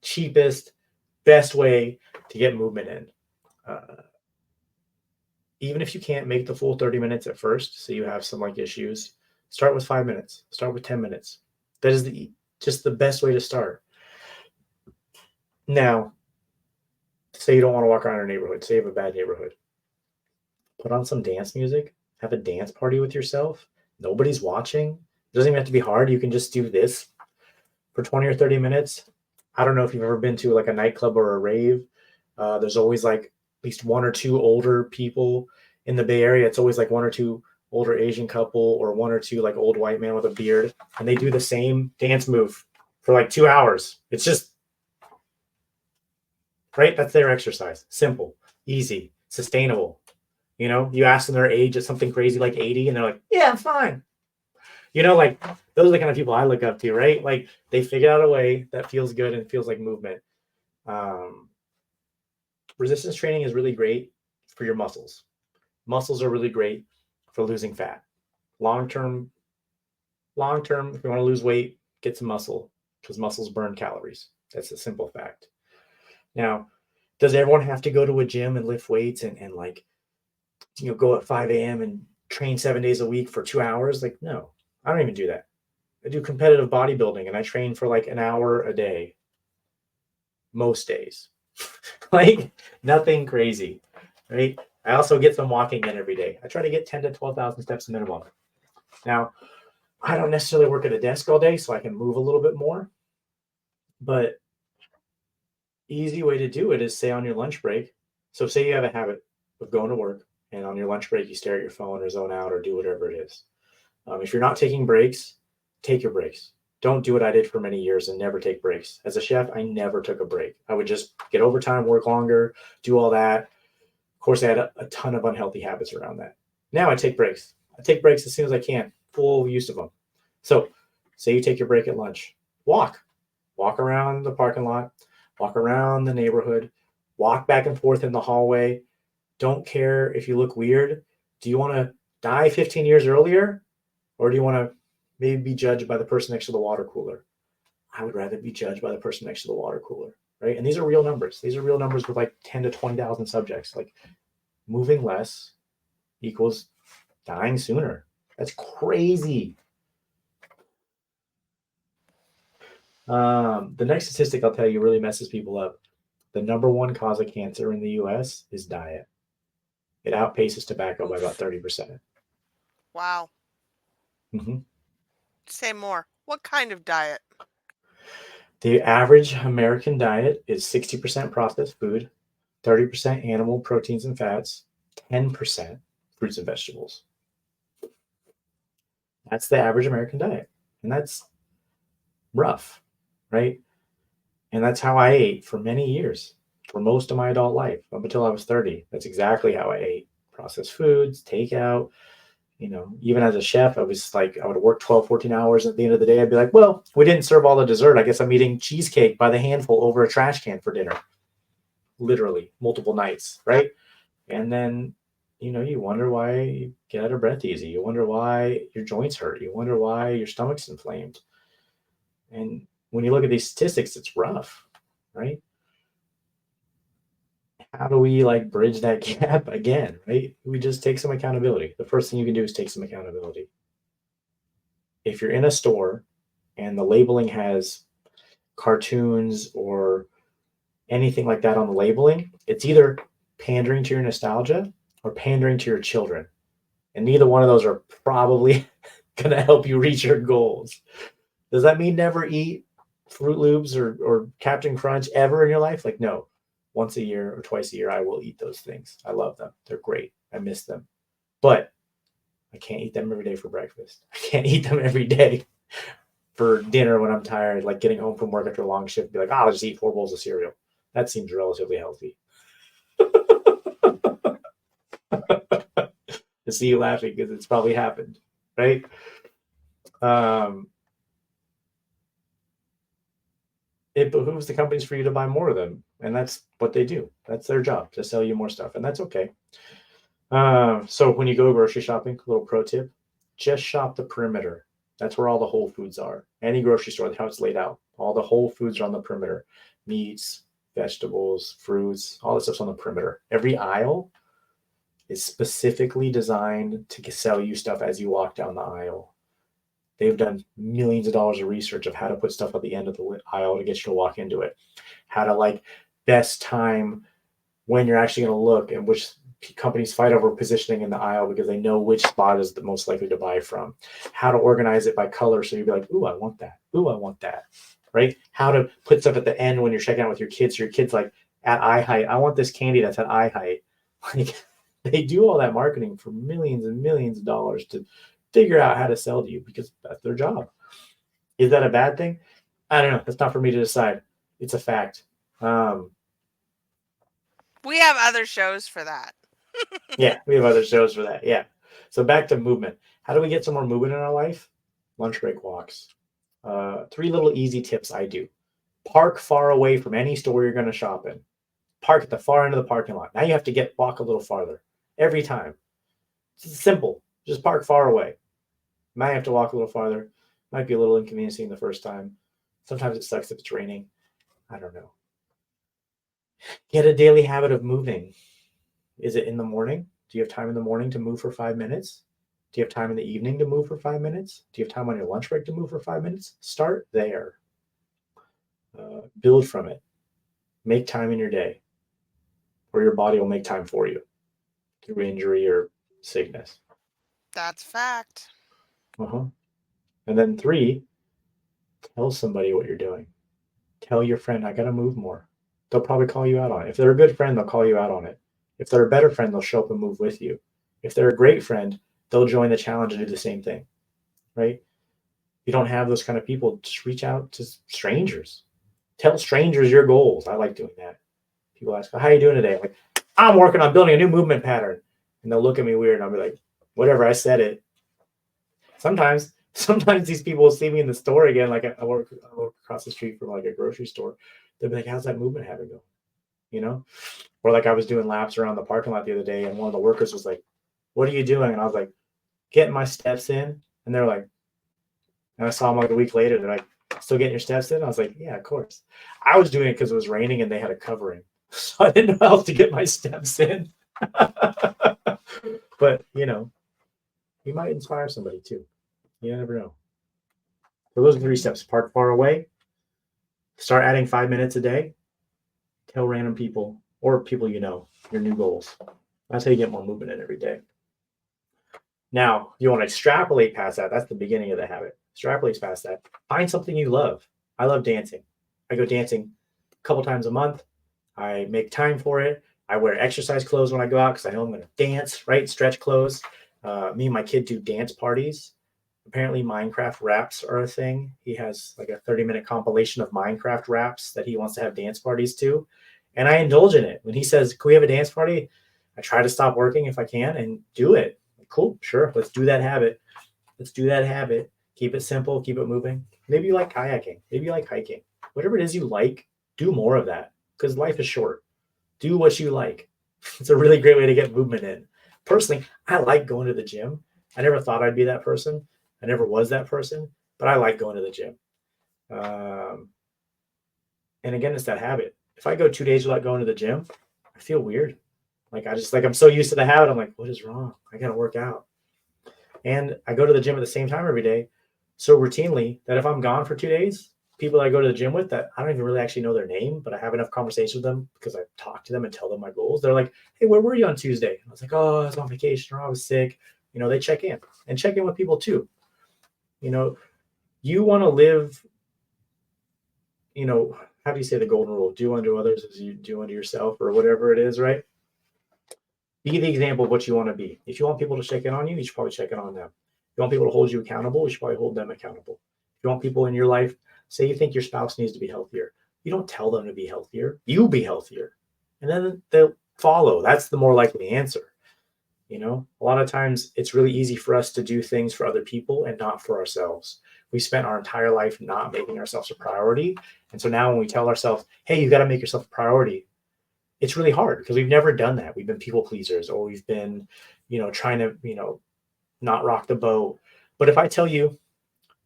B: cheapest, best way to get movement in. Even if you can't make the full 30 minutes at first, so you have some like issues, start with 5 minutes, start with 10 minutes. That is just the best way to start. Now, say you don't want to walk around your neighborhood, say you have a bad neighborhood, put on some dance music, have a dance party with yourself. Nobody's watching. It doesn't even have to be hard. You can just do this for 20 or 30 minutes. I don't know if you've ever been to like a nightclub or a rave. There's always like at least one or two older people in the Bay Area. It's always like one or two older Asian couple or one or two like old white man with a beard. And they do the same dance move for like 2 hours. It's just, right? That's their exercise. Simple, easy, sustainable. You ask them their age at something crazy like 80, and they're like, yeah, I'm fine. Like those are the kind of people I look up to, right? Like they figured out a way that feels good and feels like movement. Um, Resistance training is really great for your muscles. Muscles are really great for losing fat. Long term, if you want to lose weight, get some muscle because muscles burn calories. That's a simple fact. Now, does everyone have to go to a gym and lift weights and like, go at 5 a.m. and train 7 days a week for 2 hours? Like, no, I don't even do that. I do competitive bodybuilding and I train for like an hour a day, most days. Like nothing crazy, right? I also get some walking in every day. I try to get 10 to 12,000 steps minimum. Now, I don't necessarily work at a desk all day, so I can move a little bit more. But easy way to do it is say on your lunch break. So say you have a habit of going to work and on your lunch break, you stare at your phone or zone out or do whatever it is. If you're not taking breaks, take your breaks. Don't do what I did for many years and never take breaks. As a chef, I never took a break. I would just get overtime, work longer, do all that. Of course, I had a ton of unhealthy habits around that. Now I take breaks. I take breaks as soon as I can, full use of them. So say you take your break at lunch, walk around the parking lot, walk around the neighborhood, walk back and forth in the hallway. Don't care if you look weird. Do you want to die 15 years earlier? Or do you want to maybe be judged by the person next to the water cooler? I would rather be judged by the person next to the water cooler, right? And these are real numbers. These are real numbers with like 10 to 20,000 subjects. Like moving less equals dying sooner. That's crazy. The next statistic I'll tell you really messes people up. The number one cause of cancer in the US is diet. It outpaces tobacco by about
A: Oof.
B: 30%.
A: Wow.
B: Mm-hmm.
A: Say more. What kind of diet?
B: The average American diet is 60% processed food, 30% animal proteins and fats, 10% fruits and vegetables. That's the average American diet. And that's rough, right? And that's how I ate for many years, for most of my adult life, up until I was 30. That's exactly how I ate. Processed foods, takeout. Even as a chef, I was like, I would work 12, 14 hours. At the end of the day, I'd be like, well, we didn't serve all the dessert. I guess I'm eating cheesecake by the handful over a trash can for dinner. Literally multiple nights,
A: Yep.
B: right? And then, you wonder why you get out of breath easy. You wonder why your joints hurt. You wonder why your stomach's inflamed. And when you look at these statistics, it's rough, right? How do we like bridge that gap again, right? We just take some accountability. The first thing you can do is take some accountability. If you're in a store and the labeling has cartoons or anything like that on the labeling, it's either pandering to your nostalgia or pandering to your children. And neither one of those are probably going to help you reach your goals. Does that mean never eat Fruit Loops or Captain Crunch ever in your life? Like, no. Once a year or twice a year, I will eat those things. I love them. They're great. I miss them. But I can't eat them every day for breakfast. I can't eat them every day for dinner when I'm tired, like getting home from work after a long shift, be like, I'll just eat 4 bowls of cereal. That seems relatively healthy. To see you laughing because it's probably happened, right? Um, it behooves the companies for you to buy more of them, and that's what they do. That's their job, to sell you more stuff, and that's okay. So when you go grocery shopping, little pro tip: just shop the perimeter. That's where all the Whole Foods are. Any grocery store, how it's laid out, all the Whole Foods are on the perimeter. Meats, vegetables, fruits, all this stuff's on the perimeter. Every aisle is specifically designed to sell you stuff as you walk down the aisle. They've done millions of dollars of research of how to put stuff at the end of the aisle to get you to walk into it. How to like best time when you're actually going to look, and which companies fight over positioning in the aisle because they know which spot is the most likely to buy from. How to organize it by color so you'd be like, ooh, I want that. Ooh, I want that. Right? How to put stuff at the end when you're checking out with your kids. So your kids like at eye height. I want this candy that's at eye height. Like they do all that marketing for millions and millions of dollars to figure out how to sell to you because that's their job. Is that a bad thing? I don't know. That's not for me to decide. It's a fact. Um,
A: We have other shows for that.
B: yeah, we have other shows for that. Yeah. So back to movement. How do we get some more movement in our life? Lunch break walks. 3 little easy tips I do. Park far away from any store you're going to shop in. Park at the far end of the parking lot. Now you have to walk a little farther every time. It's simple. Just park far away. Might have to walk a little farther. Might be a little inconveniencing the first time. Sometimes it sucks if it's raining. I don't know. Get a daily habit of moving. Is it in the morning? Do you have time in the morning to move for 5 minutes? Do you have time in the evening to move for 5 minutes? Do you have time on your lunch break to move for 5 minutes? Start there. Build from it. Make time in your day, or your body will make time for you through injury or sickness.
A: That's fact.
B: Uh-huh. And then 3, tell somebody what you're doing. Tell your friend, I got to move more. They'll probably call you out on it. If they're a good friend, they'll call you out on it. If they're a better friend, they'll show up and move with you. If they're a great friend, they'll join the challenge and do the same thing, right? You don't have those kind of people, just reach out to strangers. Tell strangers your goals. I like doing that. People ask, how are you doing today? I'm like, I'm working on building a new movement pattern. And they'll look at me weird and I'll be like, whatever, I said it. Sometimes these people will see me in the store again, like I work across the street from like a grocery store. They'll be like, how's that movement habit going? You know? Or like I was doing laps around the parking lot the other day and one of the workers was like, what are you doing? And I was like, getting my steps in. And they're like, and I saw them like a week later. They're like, still getting your steps in? I was like, yeah, of course. I was doing it because it was raining and they had a covering. So I didn't know how else to get my steps in. But, you might inspire somebody too. You never know. So those are 3 steps. Park far away. Start adding 5 minutes a day. Tell random people or people you know your new goals. That's how you get more movement in every day. Now, you want to extrapolate past that. That's the beginning of the habit. Extrapolate past that. Find something you love. I love dancing. I go dancing a couple times a month. I make time for it. I wear exercise clothes when I go out because I know I'm going to dance, right? Stretch clothes. Me and my kid do dance parties. Apparently Minecraft raps are a thing. He has like a 30-minute compilation of Minecraft raps that he wants to have dance parties to. And I indulge in it. When he says, can we have a dance party? I try to stop working if I can and do it. Cool, sure. Let's do that habit. Keep it simple, keep it moving. Maybe you like kayaking. Maybe you like hiking. Whatever it is you like, do more of that because life is short. Do what you like. It's a really great way to get movement in. Personally, I like going to the gym. I never thought I'd be that person. I never was that person, but I like going to the gym. And again, it's that habit. If I go 2 days without going to the gym, I feel weird. I'm so used to the habit. I'm like, what is wrong? I got to work out. And I go to the gym at the same time every day so routinely that if I'm gone for 2 days, people that I go to the gym with that I don't even really actually know their name, but I have enough conversations with them because I talk to them and tell them my goals. They're like, "Hey, where were you on Tuesday?" And I was like, "Oh, I was on vacation or I was sick." They check in and check in with people too. You know, you want to live, how do you say the golden rule? Do unto others as you do unto yourself or whatever it is, right? Be the example of what you want to be. If you want people to check in on you, you should probably check in on them. If you want people to hold you accountable, you should probably hold them accountable. If you want people in your life, say you think your spouse needs to be healthier, you don't tell them to be healthier. You be healthier. And then they'll follow. That's the more likely answer. A lot of times it's really easy for us to do things for other people and not for ourselves. We spent our entire life not making ourselves a priority. And so now when we tell ourselves, hey, you got to make yourself a priority, it's really hard because we've never done that. We've been people pleasers or we've been, trying to, not rock the boat. But if I tell you,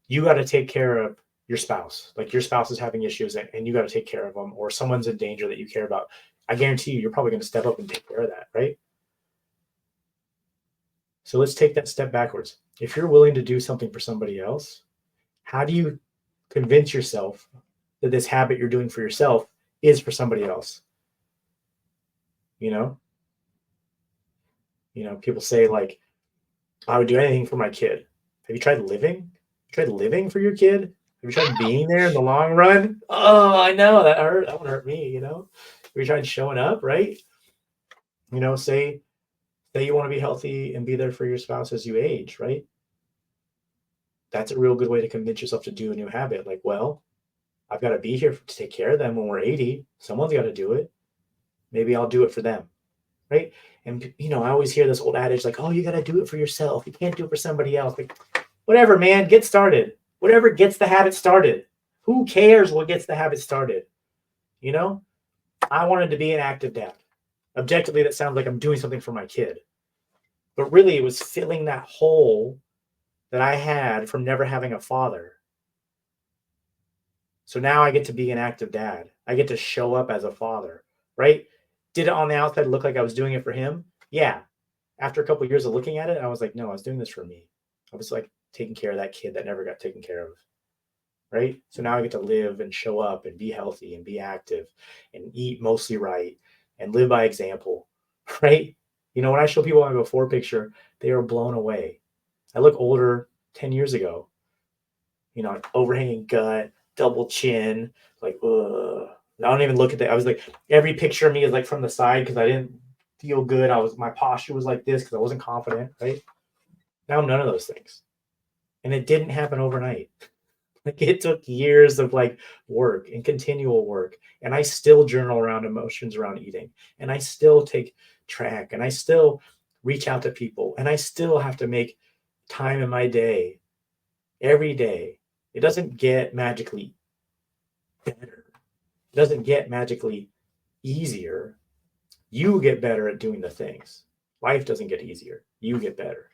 B: you got to take care of your spouse, like your spouse is having issues and you got to take care of them, or someone's in danger that you care about, I guarantee you're probably going to step up and take care of that, right? So let's take that step backwards. If you're willing to do something for somebody else, how do you convince yourself that this habit you're doing for yourself is for somebody else? You know, people say like, I would do anything for my kid. Have you tried living? Have you tried living for your kid? Have you tried being there in the long run? Oh, I know that hurt. That would hurt me. Have you tried showing up, right? Say you want to be healthy and be there for your spouse as you age, right? That's a real good way to convince yourself to do a new habit. Like, well, I've got to be here to take care of them when we're 80. Someone's got to do it. Maybe I'll do it for them, right? And I always hear this old adage like, "Oh, you got to do it for yourself. You can't do it for somebody else." Like, whatever, man, get started. Whatever gets the habit started. Who cares what gets the habit started? You know, I wanted to be an active dad. Objectively, that sounds like I'm doing something for my kid, but really, it was filling that hole that I had from never having a father. So now I get to be an active dad. I get to show up as a father, right? Did it on the outside look like I was doing it for him? Yeah. After a couple of years of looking at it, I was like, no, I was doing this for me. I was like taking care of that kid that never got taken care of, right? So now I get to live and show up and be healthy and be active and eat mostly right and live by example, right? When I show people my before picture, they are blown away. I look older 10 years ago, overhanging gut, double chin, like, ugh. I don't even look at that. I was like, every picture of me is like from the side because I didn't feel good. My posture was like this because I wasn't confident, right? Now I'm none of those things. And it didn't happen overnight. Like it took years of like work and continual work. And I still journal around emotions around eating. And I still take track and I still reach out to people. And I still have to make time in my day every day. It doesn't get magically better. It doesn't get magically easier. You get better at doing the things. Life doesn't get easier. You get better,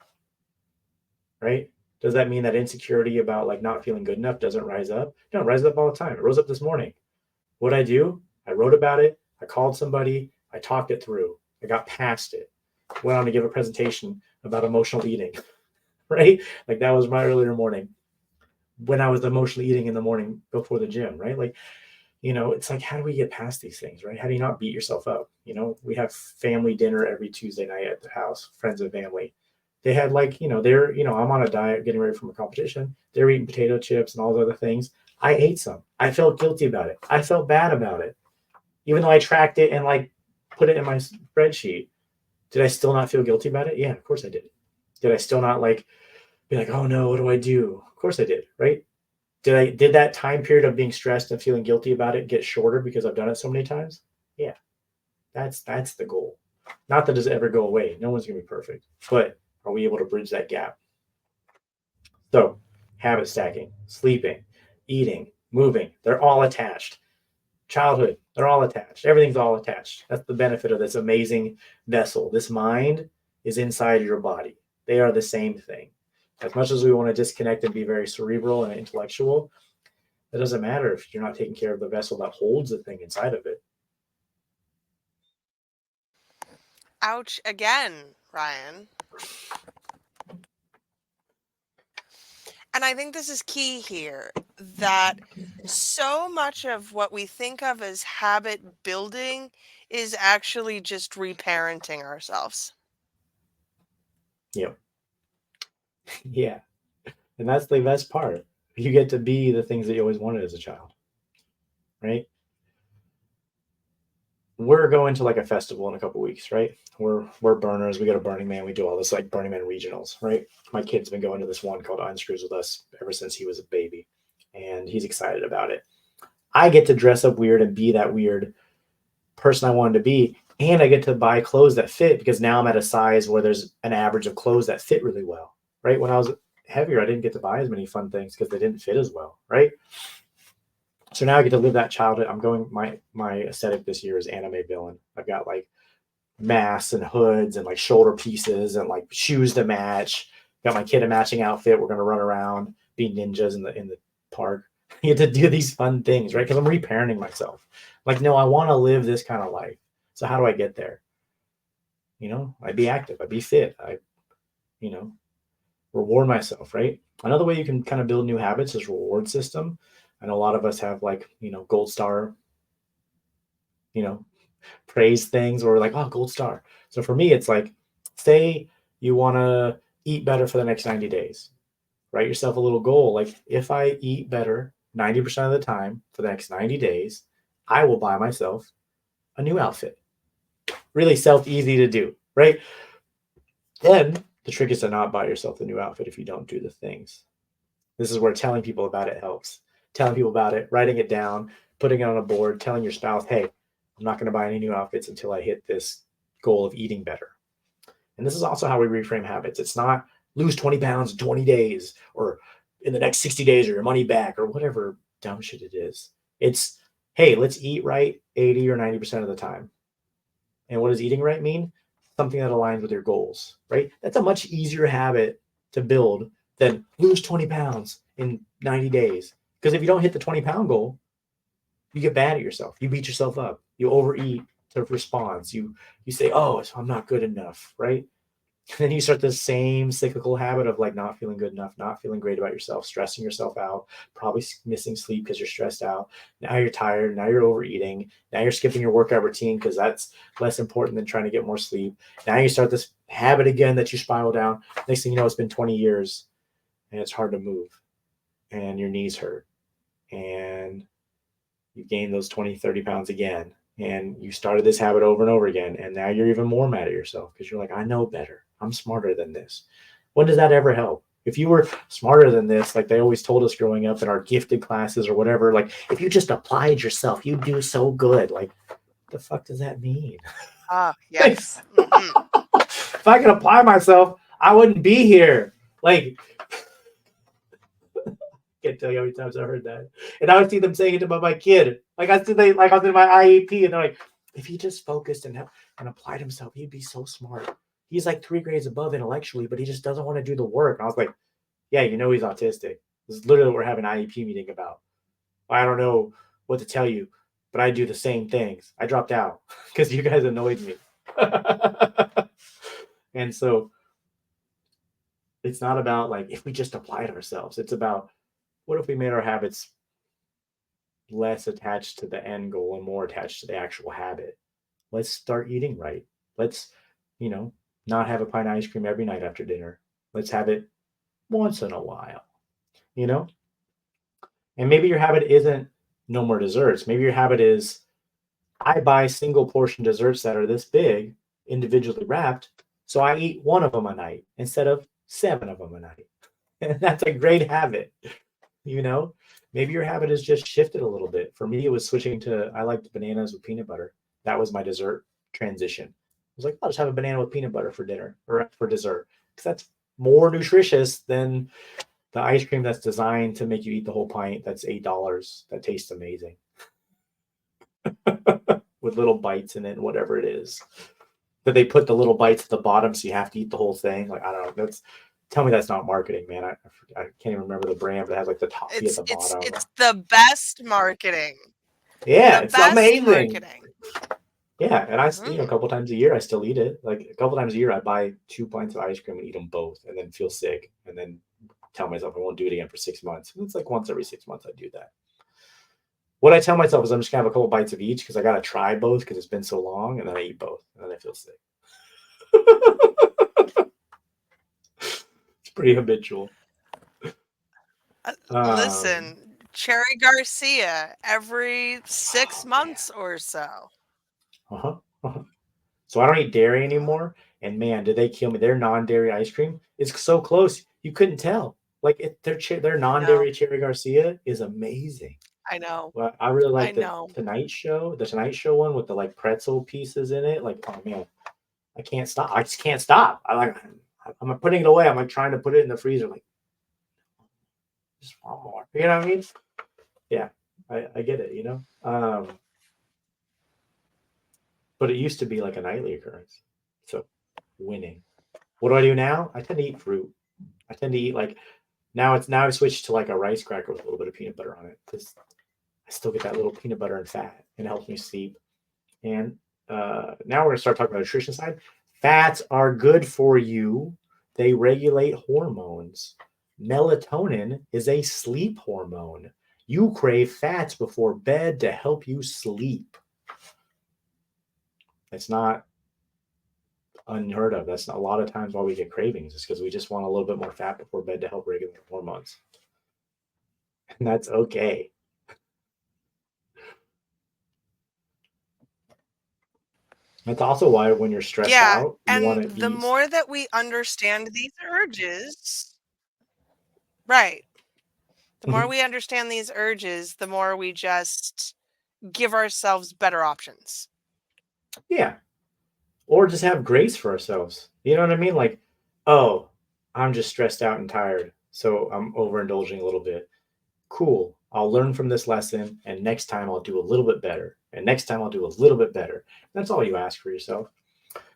B: right? Does that mean that insecurity about like not feeling good enough doesn't rise up? No, it rises up all the time. It rose up this morning. What I do? I wrote about it. I called somebody. I talked it through. I got past it. Went on to give a presentation about emotional eating, right? Like that was my earlier morning when I was emotionally eating in the morning before the gym, right? Like it's like, how do we get past these things, right? How do you not beat yourself up? We have family dinner every Tuesday night at the house, friends and family. They had like, I'm on a diet getting ready for my competition. They're eating potato chips and all the other things. I ate some. I felt guilty about it. I felt bad about it. Even though I tracked it and like put it in my spreadsheet, did I still not feel guilty about it? Yeah, of course I did. Did I still not like be like, oh no, what do I do? Of course I did, right? Did that time period of being stressed and feeling guilty about it get shorter because I've done it so many times? Yeah, that's the goal. Not that does it ever go away. No one's gonna be perfect, but are we able to bridge that gap? So, habit stacking, sleeping, eating, moving, they're all attached. Childhood, they're all attached. Everything's all attached. That's the benefit of this amazing vessel. This mind is inside your body. They are the same thing. As much as we want to disconnect and be very cerebral and intellectual, it doesn't matter if you're not taking care of the vessel that holds the thing inside of it.
A: Ouch again, Ryan. And I think this is key here, that so much of what we think of as habit building is actually just reparenting ourselves.
B: Yep. Yeah. And that's the best part. You get to be the things that you always wanted as a child, right? We're going to like a festival in a couple weeks, right? We're burners. We go to Burning Man. We do all this like Burning Man regionals, right? My kid's been going to this one called Unscrews with us ever since he was a baby, and he's excited about it. I get to dress up weird and be that weird person I wanted to be, and I get to buy clothes that fit because now I'm at a size where there's an average of clothes that fit really well, right? When I was heavier, I didn't get to buy as many fun things because they didn't fit as well, right? So now I get to live that childhood. I'm going my aesthetic this year is anime villain. I've got like masks and hoods and like shoulder pieces and like shoes to match. Got my kid a matching outfit. We're gonna run around, be ninjas in the park. You get to do these fun things, right? Because I'm reparenting myself. Like, no, I want to live this kind of life. So how do I get there? I be active, I be fit, you know, reward myself, right? Another way you can kind of build new habits is reward system. I know a lot of us have like, gold star, you know, praise things or like, oh, gold star. So for me, it's like, say you want to eat better for the next 90 days, write yourself a little goal. Like, if I eat better 90% of the time for the next 90 days, I will buy myself a new outfit. Really self easy to do, right? Then the trick is to not buy yourself the new outfit if you don't do the things. This is where telling people about it helps. Telling people about it, writing it down, putting it on a board, telling your spouse, hey, I'm not going to buy any new outfits until I hit this goal of eating better. And this is also how we reframe habits. It's not lose 20 pounds in 20 days or in the next 60 days or your money back or whatever dumb shit it is. It's, hey, let's eat right 80 or 90% of the time. And what does eating right mean? Something that aligns with your goals, right? That's a much easier habit to build than lose 20 pounds in 90 days. Because if you don't hit the 20-pound goal, you get bad at yourself. You beat yourself up. You overeat to response. You say, oh, so I'm not good enough, right? And then you start this same cyclical habit of like not feeling good enough, not feeling great about yourself, stressing yourself out, probably missing sleep because you're stressed out. Now you're tired. Now you're overeating. Now you're skipping your workout routine because that's less important than trying to get more sleep. Now you start this habit again that you spiral down. Next thing you know, it's been 20 years and it's hard to move and your knees hurt and you gain those 20, 30 pounds again. And you started this habit over and over again. And now you're even more mad at yourself because you're like, I know better. I'm smarter than this. When does that ever help? If you were smarter than this, like they always told us growing up in our gifted classes or whatever, like if you just applied yourself, you'd do so good. Like, what the fuck does that mean?
A: Ah,
B: Like,
A: yes. Hmm.
B: if I could apply myself, I wouldn't be here. Like, can't tell you how many times I heard that. And I would see them saying it about my kid. Like I was in my IEP and they're like, if he just focused and applied himself, he'd be so smart. He's like 3 grades above intellectually, but he just doesn't want to do the work. And I was like, yeah, he's autistic. This is literally what we're having an IEP meeting about. I don't know what to tell you, but I do the same things. I dropped out because you guys annoyed me. And so it's not about like if we just applied ourselves. It's about what if we made our habits less attached to the end goal and more attached to the actual habit. Let's start eating right. Let's, you know, not have a pint of ice cream every night after dinner. Let's have it once in a while, you know? And maybe your habit isn't no more desserts. Maybe your habit is I buy single portion desserts that are this big, individually wrapped, so I eat one of them a night instead of 7 of them a night. And that's a great habit. you know Maybe your habit has just shifted a little bit. For me, it was switching to I liked bananas with peanut butter. That was my dessert transition. I was like, I'll just have a banana with peanut butter for dinner or for dessert because that's more nutritious than the ice cream that's designed to make you eat the whole pint. That's $8. That tastes amazing with little bites in it, whatever it is. That they put the little bites at the bottom so you have to eat the whole thing. Like, I don't know. That's Tell me that's not marketing, man. I can't even remember the brand, but it has like the toffee at
A: It's
B: the
A: it's
B: bottom.
A: it's the best marketing.
B: Yeah,
A: The
B: it's
A: best
B: amazing.
A: marketing.
B: Yeah, and a
A: Hmm.
B: couple times a year I still eat it. Like a couple times a year I buy 2 pints of ice cream and eat them both, and then feel sick, and then tell myself I won't do it again for 6 months. It's like once every 6 months I do that. What I tell myself is I'm just gonna have a couple bites of each because I gotta try both because it's been so long, and then I eat both, and then I feel sick. It's pretty habitual. Um,
A: Listen, Cherry Garcia every six
B: oh man.
A: months or so.
B: Uh-huh. Uh-huh. So I don't eat dairy anymore. And man, did they kill me? Their non-dairy ice cream is so close. You couldn't tell. Like their
A: I know.
B: non-dairy Cherry Garcia is amazing.
A: I know.
B: Well, I really
A: I
B: like
A: know.
B: the Tonight Show one with the like pretzel pieces in it. Like, oh man, I can't stop. I just can't stop. I'm putting it away. I'm like trying to put it in the freezer. Like, just want more. You know what I mean? Yeah, I get it. But it used to be like a nightly occurrence. So winning. What do I do now? I tend to eat fruit. I tend to eat like now I've switched to like a rice cracker with a little bit of peanut butter on it because I still get that little peanut butter and fat and it helps me sleep. And now we're gonna start talking about the nutrition side. Fats are good for you. They regulate hormones. Melatonin is a sleep hormone. You crave fats before bed to help you sleep. It's not unheard of. That's a lot of times why we get cravings is because we just want a little bit more fat before bed to help regulate hormones. And that's okay. That's also why when you're stressed
A: Yeah,
B: out, you want
A: and
B: to
A: the
B: be.
A: more that we understand these urges, right, the more
B: Mhm.
A: we understand these urges, the more we just give ourselves better options.
B: Yeah. Or just have grace for ourselves. You know what I mean? Like, oh, I'm just stressed out and tired. So I'm overindulging a little bit. Cool. I'll learn from this lesson. And next time I'll do a little bit better. And next time I'll do a little bit better. That's all you ask for yourself.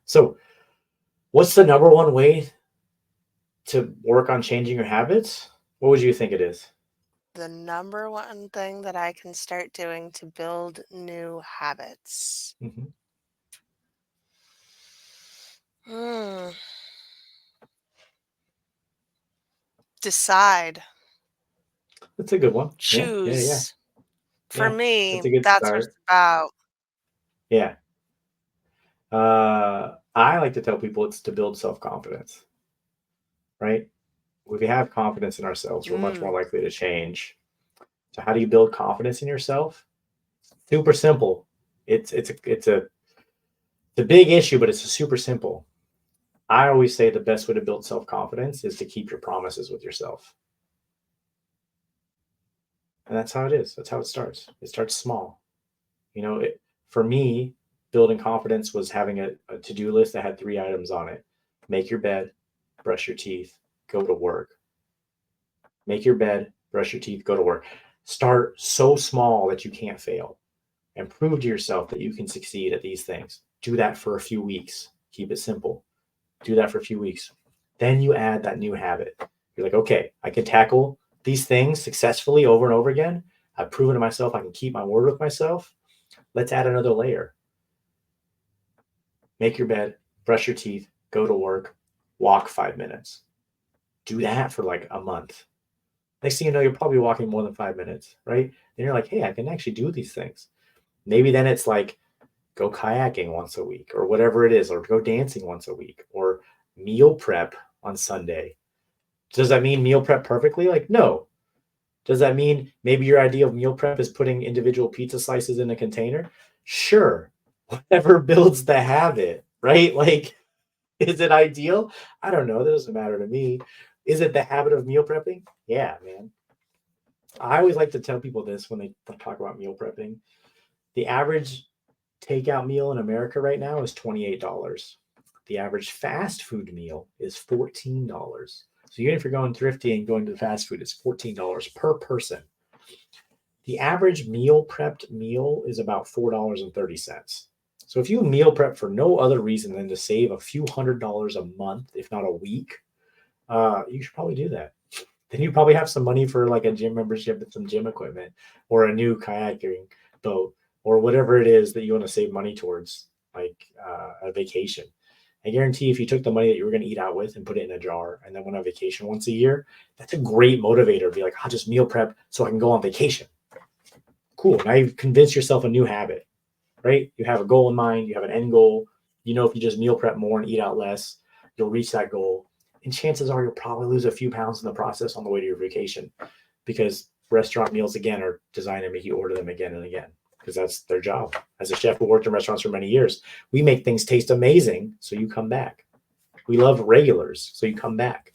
B: So, what's the number one way to work on changing your habits? What would you think it is?
A: The number one thing that I can start doing to build new habits.
B: Mm-hmm.
A: Hmm. Decide.
B: That's a good one. Yeah, yeah, yeah,
A: Choose. For
B: yeah.
A: me,
B: That's a good
A: that's what
B: start.
A: it's about.
B: Yeah. I like to tell people it's to build self confidence, right? If we have confidence in ourselves, we're much more
A: Mm.
B: likely to change. So, how do you build confidence in yourself? Super simple. It's a big issue, but it's super simple. I always say the best way to build self confidence is to keep your promises with yourself, and that's how it is. That's how it starts. It starts small. For me, building confidence was having a to do list that had 3 items on it: make your bed, brush your teeth, go to work. Make your bed, brush your teeth, go to work. Start so small that you can't fail and prove to yourself that you can succeed at these things. Do that for a few weeks. Keep it simple. Do that for a few weeks. Then you add that new habit. You're like, okay, I can tackle these things successfully over and over again. I've proven to myself I can keep my word with myself. Let's add another layer. Make your bed, brush your teeth, go to work, walk 5 minutes. Do that for like a month. Next thing you know, you're probably walking more than 5 minutes, right? Then you're like, hey, I can actually do these things. Maybe then it's like go kayaking once a week or whatever it is, or go dancing once a week, or meal prep on Sunday. Does that mean meal prep perfectly? Like, no. Does that mean maybe your idea of meal prep is putting individual pizza slices in a container? Sure. Whatever builds the habit, right? Like, is it ideal? I don't know. That doesn't matter to me. Is it the habit of meal prepping? Yeah, man. I always like to tell people this when they talk about meal prepping. The average takeout meal in America right now is $28. The average fast food meal is $14. So even if you're going thrifty and going to the fast food, it's $14 per person. The average meal prepped meal is about $4.30. So if you meal prep for no other reason than to save a few $100s a month, if not a week, you should probably do that. Then you probably have some money for like a gym membership and some gym equipment or a new kayaking boat or whatever it is that you want to save money towards, like a vacation. I guarantee if you took the money that you were going to eat out with and put it in a jar and then went on vacation once a year, that's a great motivator to be like, I'll just meal prep so I can go on vacation. Cool. Now you've convinced yourself a new habit, right? You have a goal in mind, you have an end goal. You know, if you just meal prep more and eat out less, you'll reach that goal. And chances are you'll probably lose a few pounds in the process on the way to your vacation because restaurant meals, again, are designed to make you order them again and again because that's their job. As a chef who worked in restaurants for many years, we make things taste amazing so you come back. We love regulars so you come back,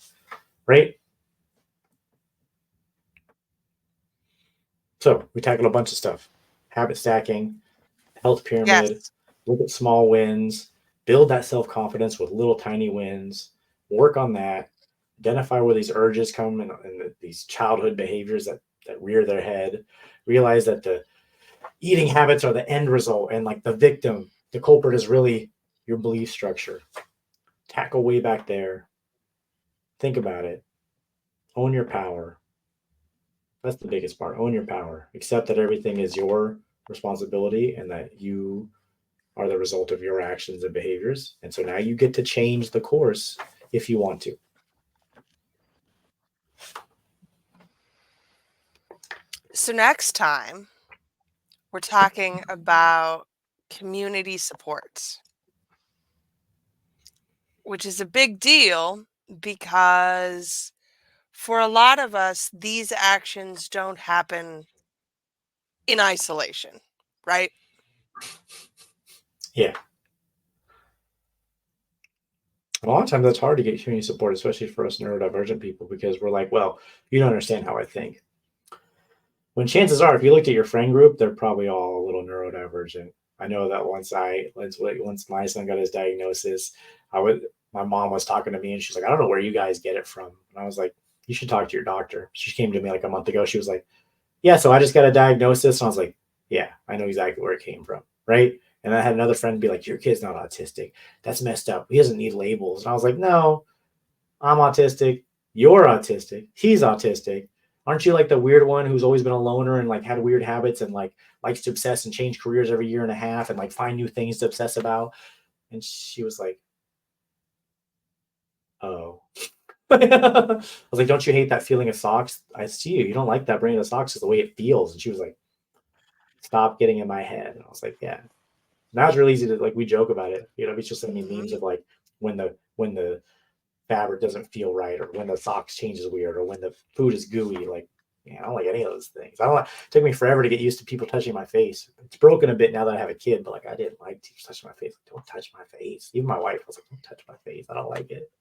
B: right? So we tackled a bunch of stuff: habit stacking, health pyramid,
A: Yes.
B: look at small wins, build that self confidence with little tiny wins, work on that, identify where these urges come and these childhood behaviors that rear their head, realize that the eating habits are the end result and like the victim, the culprit is really your belief structure. Tackle way back there, think about it, own your power. That's the biggest part. Own your power. Accept that everything is your responsibility and that you are the result of your actions and behaviors. And so now you get to change the course if you want to.
A: So next time, we're talking about community support, which is a big deal because for a lot of us, these actions don't happen in isolation, right?
B: Yeah. A lot of times that's hard to get community support, especially for us neurodivergent people, because we're like, well, you don't understand how I think. When chances are, if you looked at your friend group, they're probably all a little neurodivergent. I know that once my son got his diagnosis, my mom was talking to me and she's like, I don't know where you guys get it from. And I was like, you should talk to your doctor. She came to me like a month ago. She was like, yeah, so I just got a diagnosis. And I was like, yeah, I know exactly where it came from. Right. And I had another friend be like, your kid's not autistic. That's messed up. He doesn't need labels. And I was like, no, I'm autistic. You're autistic. He's autistic. Aren't you like the weird one who's always been a loner and like had weird habits and like likes to obsess and change careers every year and a half and like find new things to obsess about? And she was like, oh. I was like, don't you hate that feeling of socks? I see you. You don't like that brand of socks is the way it feels. And she was like, stop getting in my head. And I was like, yeah. Now it's really easy to like we joke about it. You know, it's just sending me memes of like when the fabric doesn't feel right or when the socks changes weird or when the food is gooey. Like, yeah, I don't like any of those things. I don't like, it took me forever to get used to people touching my face. It's broken a bit now that I have a kid, but like I didn't like people touching my face. Like, don't touch my face. Even my wife was like, don't touch my face. I don't like it.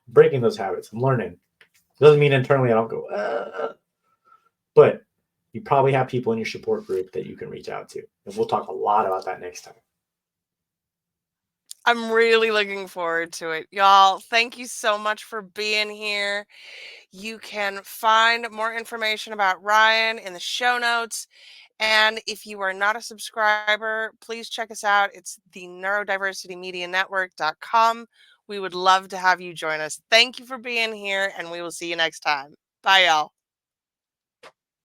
B: Breaking those habits. I'm learning. Doesn't mean internally I don't go, but you probably have people in your support group that you can reach out to. And we'll talk a lot about that next time.
A: I'm really looking forward to it. Y'all, thank you so much for being here. You can find more information about Ryan in the show notes. And if you are not a subscriber, please check us out. It's the neurodiversitymedianetwork.com. We would love to have you join us. Thank you for being here, and we will see you next time. Bye, y'all.